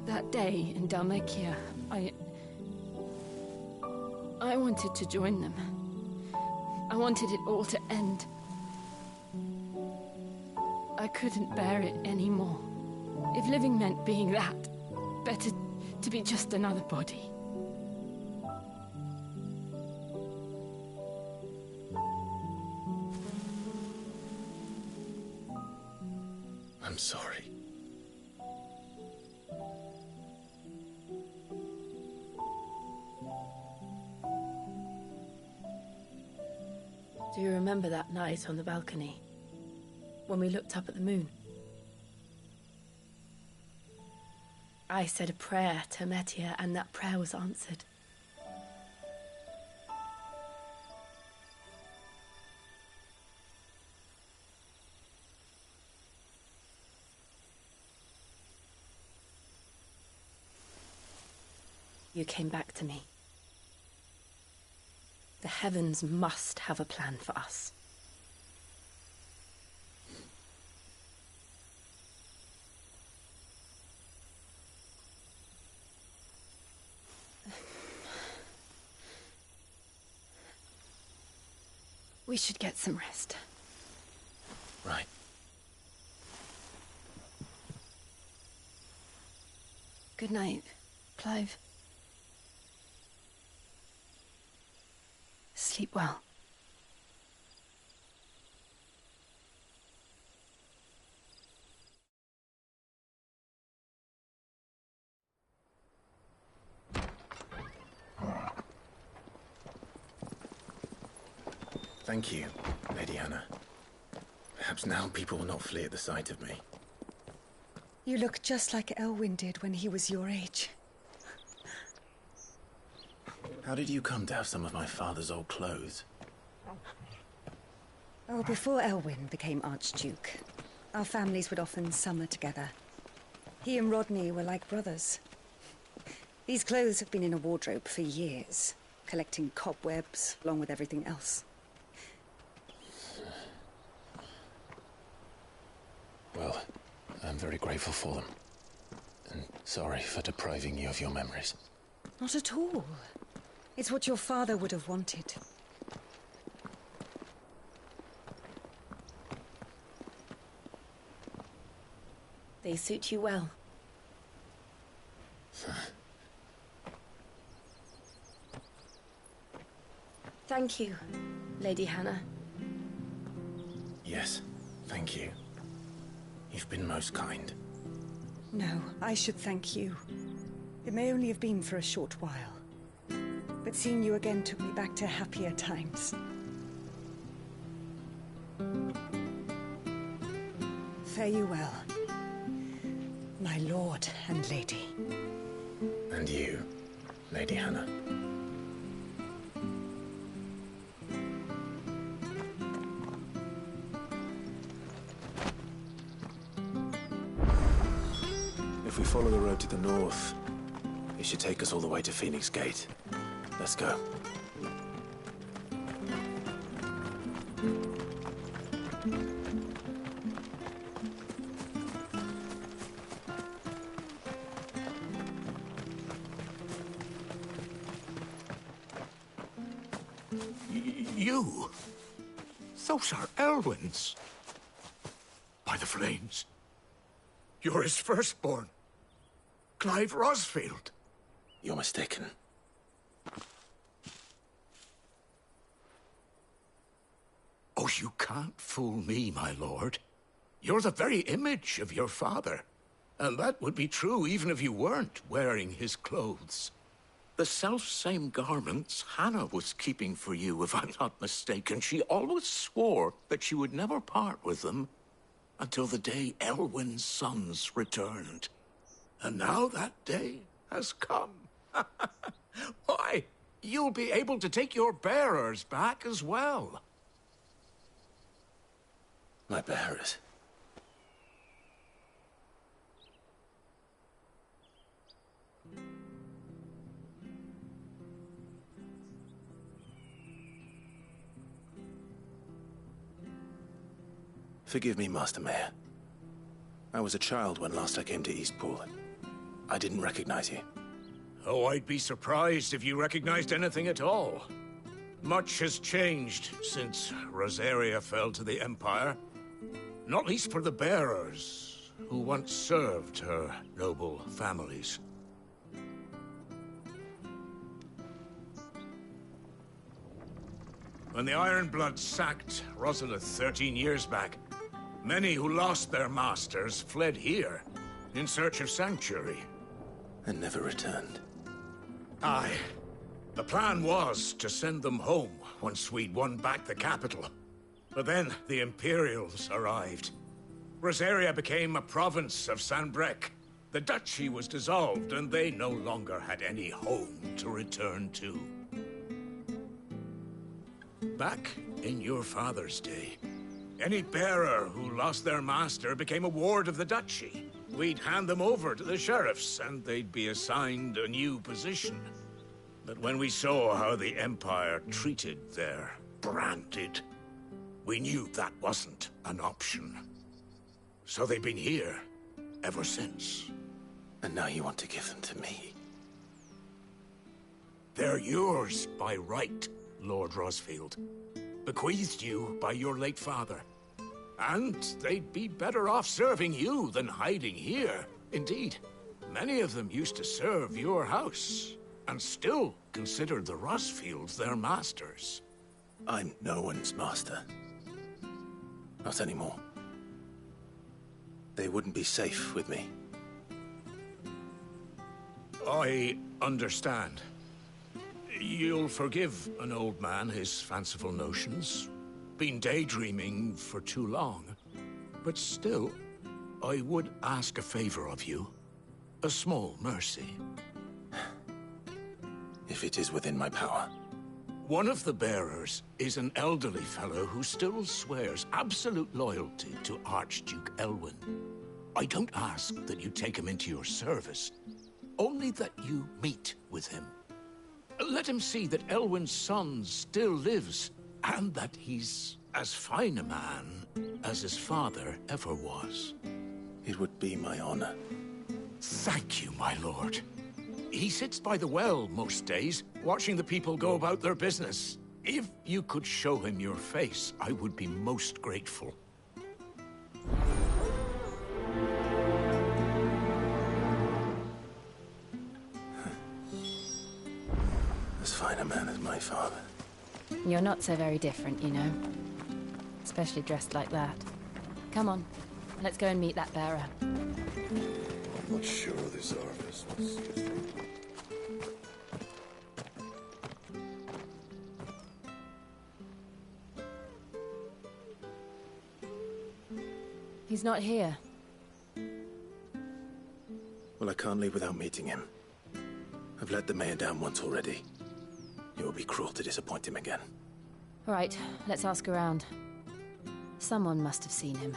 Speaker 7: That day in Dalmacia, I wanted to join them. I wanted it all to end. I couldn't bear it anymore. If living meant being that, better to be just another body.
Speaker 2: I'm sorry.
Speaker 7: Do you remember that night on the balcony? When we looked up at the moon? I said a prayer to Metia, and that prayer was answered. You came back to me. The heavens must have a plan for us. We should get some rest.
Speaker 2: Right.
Speaker 7: Good night, Clive. Sleep well.
Speaker 2: Thank you, Lady Hannah. Perhaps now people will not flee at the sight of me.
Speaker 17: You look just like Elwyn did when he was your age.
Speaker 2: How did you come to have some of my father's old clothes?
Speaker 17: Oh, before Elwyn became Archduke, our families would often summer together. He and Rodney were like brothers. These clothes have been in a wardrobe for years, collecting cobwebs along with everything else.
Speaker 2: Well, I'm very grateful for them. And sorry for depriving you of your memories.
Speaker 17: Not at all. It's what your father would have wanted.
Speaker 7: They suit you well. Thank you, Lady Hannah.
Speaker 2: Yes, thank you. You've been most kind.
Speaker 17: No, I should thank you. It may only have been for a short while, but seeing you again took me back to happier times. Fare you well, my lord and lady.
Speaker 2: And you, Lady Hannah. If we follow the road to the north, it should take us all the way to Phoenix Gate. Let's go.
Speaker 18: You? Those are Elwyn's. By the flames. You're his firstborn. Clive Rosfield.
Speaker 2: You're mistaken.
Speaker 18: Oh, you can't fool me, my lord. You're the very image of your father. And that would be true even if you weren't wearing his clothes. The self-same garments Hannah was keeping for you, if I'm not mistaken. She always swore that she would never part with them until the day Elwyn's sons returned. And now that day has come. Why, you'll be able to take your bearers back as well.
Speaker 2: My bearers? Forgive me, Master Mayor. I was a child when last I came to Eastpool. I didn't recognize you.
Speaker 18: Oh, I'd be surprised if you recognized anything at all. Much has changed since Rosaria fell to the Empire. Not least for the bearers, who once served her noble families. When the Ironbloods sacked Rosalith 13 years back, many who lost their masters fled here in search of sanctuary.
Speaker 2: And never returned.
Speaker 18: Aye. The plan was to send them home once we'd won back the capital. But then the Imperials arrived. Rosaria became a province of Sanbreque. The duchy was dissolved, and they no longer had any home to return to. Back in your father's day, any bearer who lost their master became a ward of the duchy. We'd hand them over to the sheriffs, and they'd be assigned a new position. But when we saw how the Empire treated their branded, we knew that wasn't an option. So they've been here ever since.
Speaker 2: And now you want to give them to me?
Speaker 18: They're yours by right, Lord Rosfield. Bequeathed you by your late father. And they'd be better off serving you than hiding here. Indeed, many of them used to serve your house, and still considered the Rosfields their masters.
Speaker 2: I'm no one's master. Not anymore. They wouldn't be safe with me.
Speaker 18: I understand. You'll forgive an old man his fanciful notions. Been daydreaming for too long. But still, I would ask a favor of you. A small mercy.
Speaker 2: If it is within my power.
Speaker 18: One of the bearers is an elderly fellow who still swears absolute loyalty to Archduke Elwyn. I don't ask that you take him into your service, only that you meet with him. Let him see that Elwyn's son still lives, and that he's as fine a man as his father ever was.
Speaker 2: It would be my honor.
Speaker 18: Thank you, my lord. He sits by the well most days, watching the people go about their business. If you could show him your face, I would be most grateful.
Speaker 2: As fine a man as my father.
Speaker 3: You're not so very different, you know. Especially dressed like that. Come on, let's go and meet that bearer.
Speaker 11: I'm not sure this harvest was...
Speaker 3: He's not here.
Speaker 2: Well, I can't leave without meeting him. I've let the mayor down once already. It would be cruel to disappoint him again.
Speaker 3: All right, let's ask around. Someone must have seen him.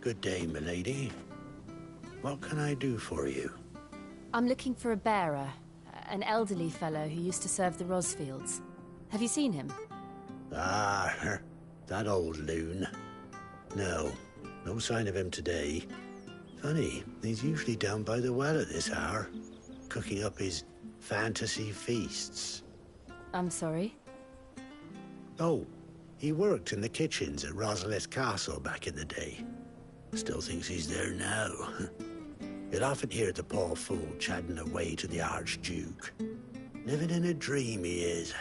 Speaker 19: Good day, milady. What can I do for you?
Speaker 3: I'm looking for a bearer. An elderly fellow who used to serve the Rosfields. Have you seen him?
Speaker 19: Ah, that old loon. No, no sign of him today. Funny, he's usually down by the well at this hour, cooking up his fantasy feasts.
Speaker 3: I'm sorry?
Speaker 19: Oh, he worked in the kitchens at Rosalith Castle back in the day. Still thinks he's there now. You'll often hear the poor fool chatting away to the Archduke. Living in a dream he is.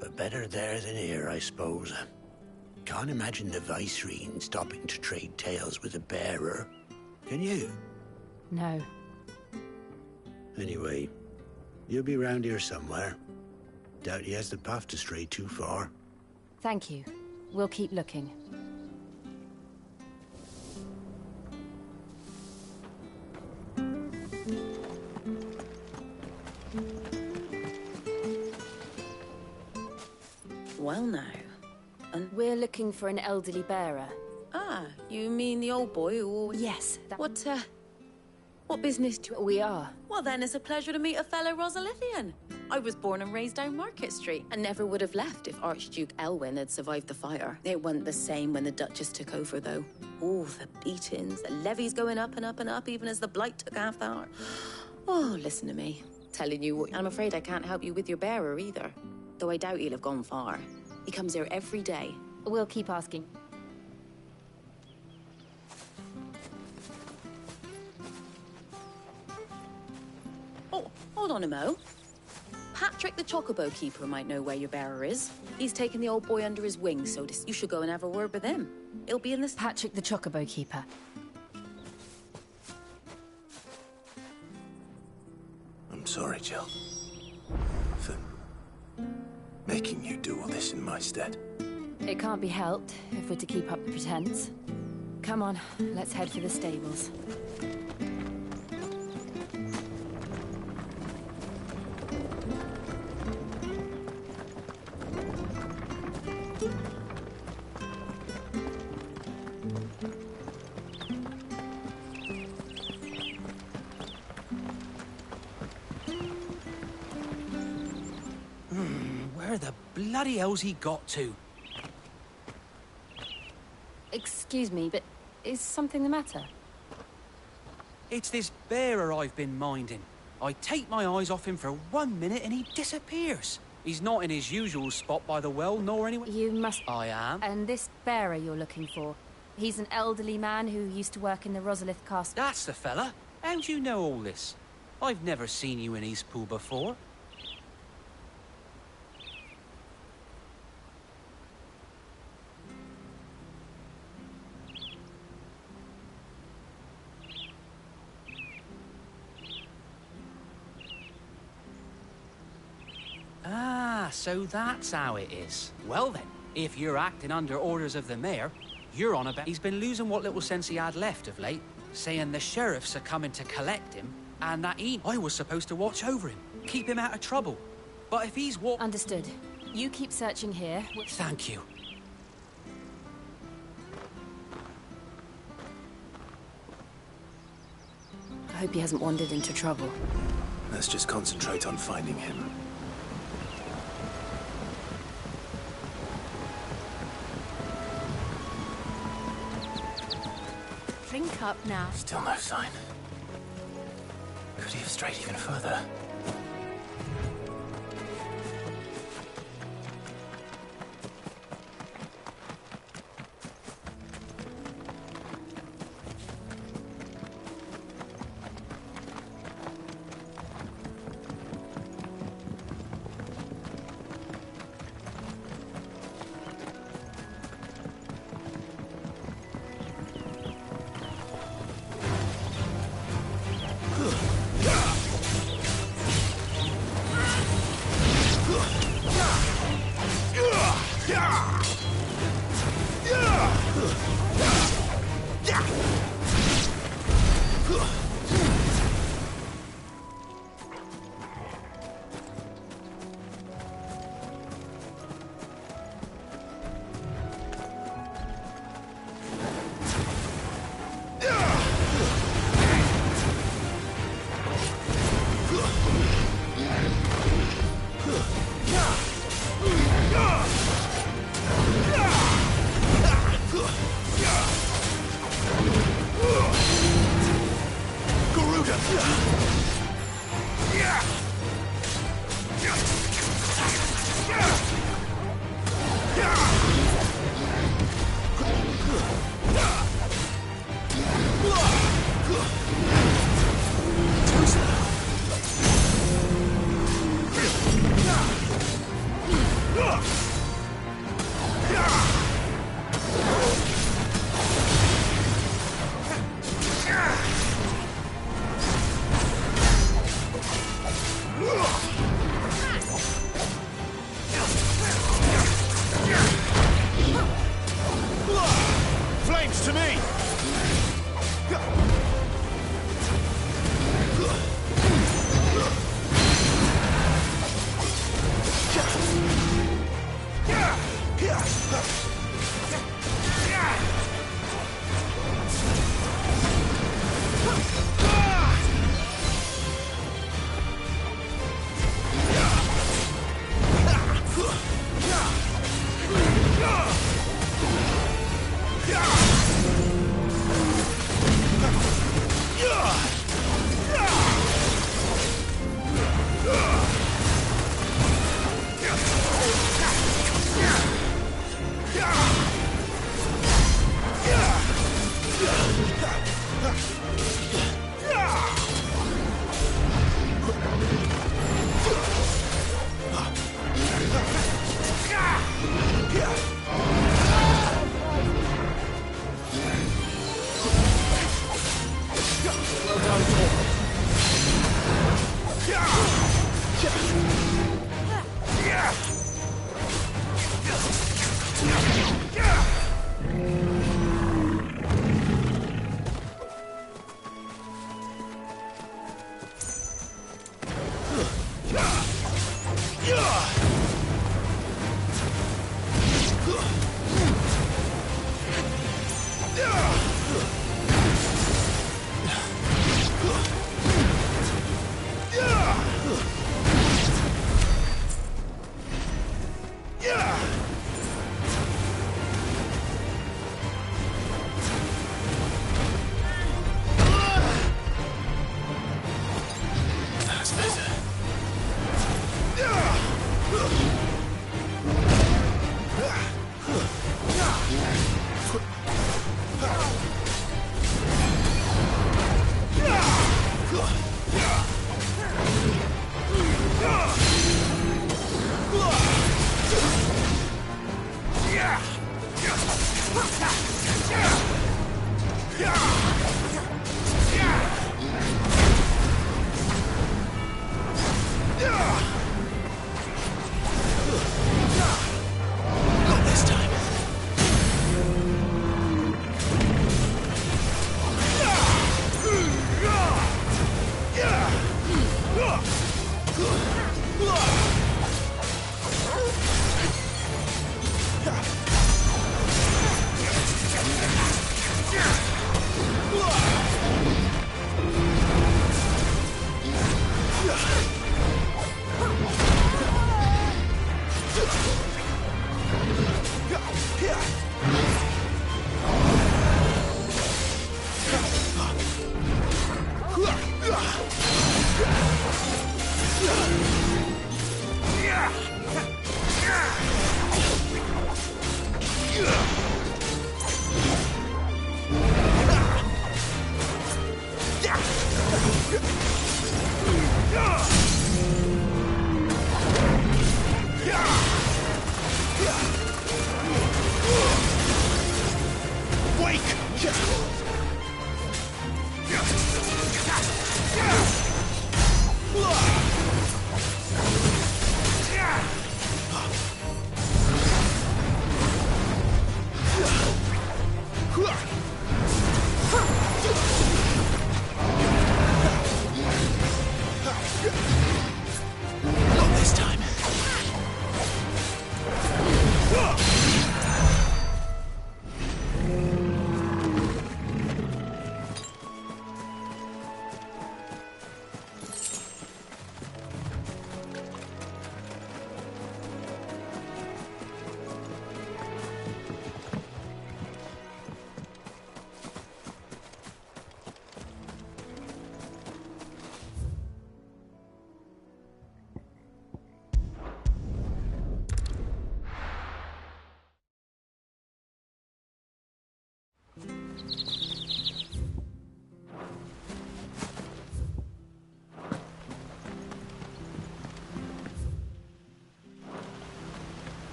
Speaker 19: But better there than here, I suppose. Can't imagine the Vicereine stopping to trade tales with a bearer. Can you?
Speaker 3: No.
Speaker 19: Anyway, you'll be round here somewhere. Doubt he has the puff to stray too far.
Speaker 3: Thank you. We'll keep looking.
Speaker 15: Well now. And
Speaker 3: we're looking for an elderly bearer.
Speaker 15: Ah, you mean the old boy who...
Speaker 3: Yes.
Speaker 15: What business do...
Speaker 3: We are.
Speaker 15: Well then, it's a pleasure to meet a fellow Rosalithian. I was born and raised down Market Street and never would have left if Archduke Elwyn had survived the fire. It wasn't the same when the Duchess took over, though. Oh, the beatings, the levies going up and up and up, even as the Blight took half the heart. Oh, listen to me. Telling you what... I'm afraid I can't help you with your bearer, either. Though I doubt he'll have gone far. He comes here every day.
Speaker 3: We'll keep asking.
Speaker 15: Oh, hold on a mo. Patrick the Chocobo Keeper might know where your bearer is. He's taken the old boy under his wing, so you should go and have a word with him. He'll be in this...
Speaker 3: Patrick the Chocobo Keeper.
Speaker 2: I'm sorry, Jill. For making you do all this in my stead.
Speaker 3: It can't be helped if we're to keep up the pretense. Come on, let's head for the stables.
Speaker 20: Where the bloody hell's he got to?
Speaker 3: Excuse me, but is something the matter?
Speaker 20: It's this bearer I've been minding. I take my eyes off him for 1 minute and he disappears. He's not in his usual spot by the well, nor anywhere...
Speaker 3: You must...
Speaker 20: I am.
Speaker 3: And this bearer you're looking for, he's an elderly man who used to work in the Rosalith Castle.
Speaker 20: That's the fella. How do you know all this? I've never seen you in Eastpool before. Ah, so that's how it is. Well then, if you're acting under orders of the mayor, you're on about... He's been losing what little sense he had left of late, saying the sheriffs are coming to collect him, and that I was supposed to watch over him, keep him out of trouble. But if he's what...
Speaker 3: Understood. You keep searching here.
Speaker 20: Thank you.
Speaker 3: I hope he hasn't wandered into trouble.
Speaker 2: Let's just concentrate on finding him.
Speaker 3: Drink up now.
Speaker 2: Still no sign. Could he have strayed even further?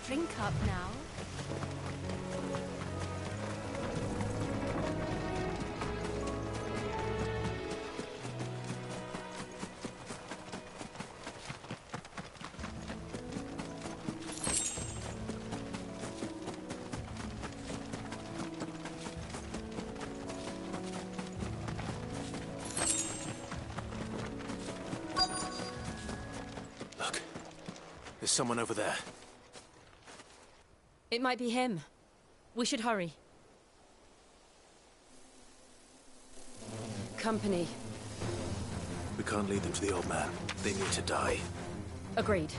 Speaker 3: Drink up now.
Speaker 2: Look, there's someone over there.
Speaker 3: It might be him. We should hurry. Company.
Speaker 2: We can't lead them to the old man. They need to die.
Speaker 3: Agreed.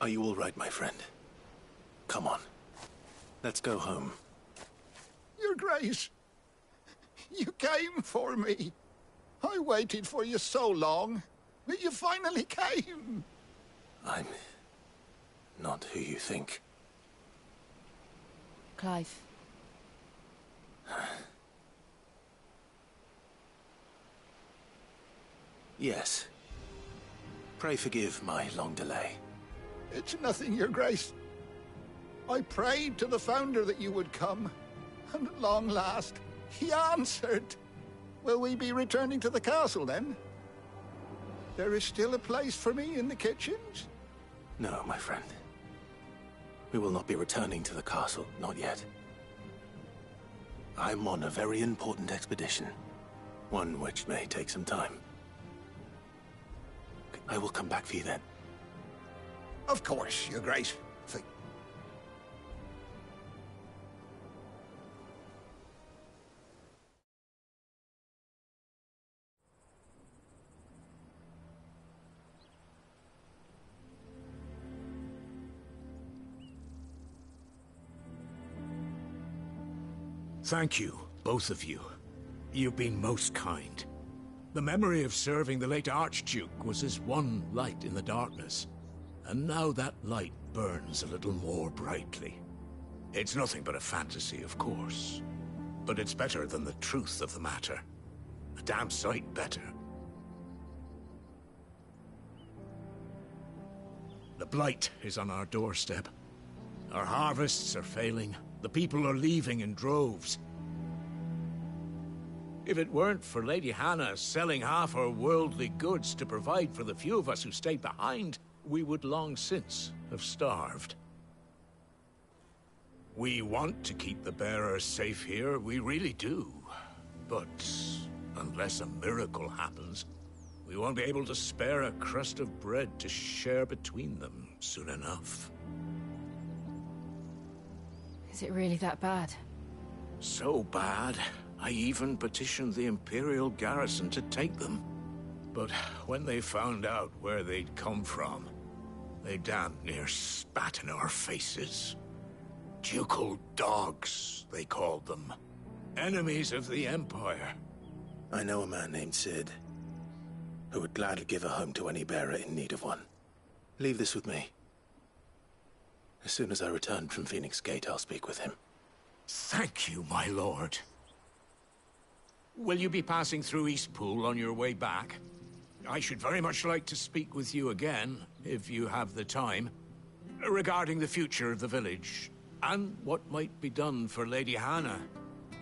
Speaker 2: Are you all right, my friend? Come on. Let's go home.
Speaker 12: Your Grace, you came for me. I waited for you so long, but you finally came.
Speaker 2: I'm not who you think.
Speaker 3: Clive.
Speaker 2: Yes. Pray forgive my long delay.
Speaker 12: It's nothing, Your Grace. I prayed to the Founder that you would come, and at long last, he answered. Will we be returning to the castle, then? There is still a place for me in the kitchens?
Speaker 2: No, my friend. We will not be returning to the castle, not yet. I'm on a very important expedition. One which may take some time. I will come back for you then.
Speaker 12: Of course, Your Grace.
Speaker 18: Thank you, both of you. You've been most kind. The memory of serving the late Archduke was as one light in the darkness, and now that light burns a little more brightly. It's nothing but a fantasy, of course, but it's better than the truth of the matter. A damn sight better. The blight is on our doorstep. Our harvests are failing. The people are leaving in droves. If it weren't for Lady Hannah selling half her worldly goods to provide for the few of us who stayed behind, we would long since have starved. We want to keep the bearers safe here, we really do. But unless a miracle happens, we won't be able to spare a crust of bread to share between them soon enough.
Speaker 3: Is it really that bad?
Speaker 18: So bad, I even petitioned the Imperial garrison to take them. But when they found out where they'd come from, they damn near spat in our faces. Ducal dogs, they called them. Enemies of the Empire.
Speaker 2: I know a man named Sid, who would gladly give a home to any bearer in need of one. Leave this with me. As soon as I return from Phoenix Gate, I'll speak with him.
Speaker 18: Thank you, my lord. Will you be passing through Eastpool on your way back? I should very much like to speak with you again, if you have the time, regarding the future of the village, and what might be done for Lady Hannah.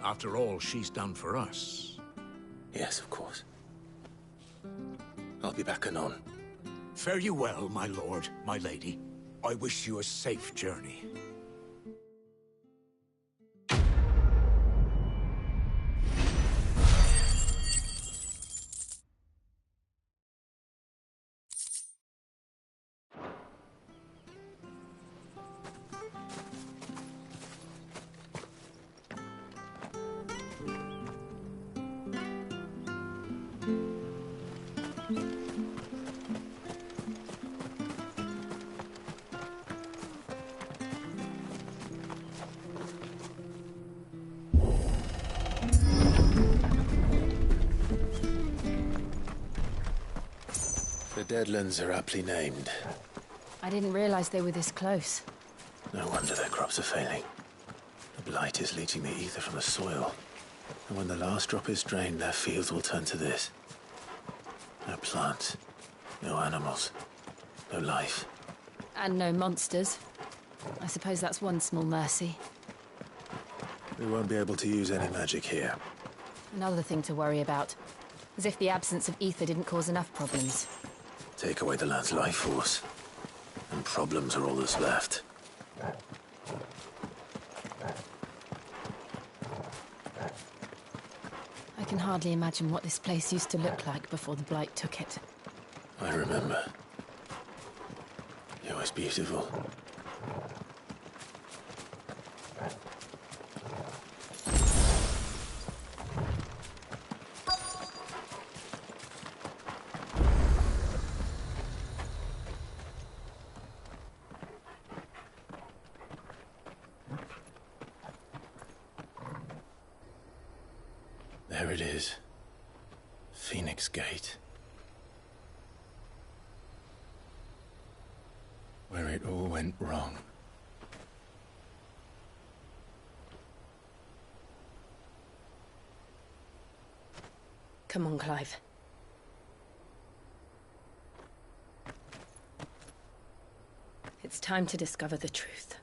Speaker 18: After all she's done for us.
Speaker 2: Yes, of course. I'll be back anon.
Speaker 18: Fare you well, my lord, my lady. I wish you a safe journey.
Speaker 2: The Deadlands are aptly named.
Speaker 3: I didn't realize they were this close.
Speaker 2: No wonder their crops are failing. The blight is leaching the ether from the soil. And when the last drop is drained, their fields will turn to this. No plants, no animals, no life.
Speaker 3: And no monsters. I suppose that's one small mercy.
Speaker 2: We won't be able to use any magic here.
Speaker 3: Another thing to worry about. As if the absence of ether didn't cause enough problems.
Speaker 2: Take away the land's life force, and problems are all that's left.
Speaker 3: I can hardly imagine what this place used to look like before the blight took it.
Speaker 2: I remember. It was beautiful. There it is. Phoenix Gate. Where it all went wrong.
Speaker 7: Come on, Clive. It's time to discover the truth.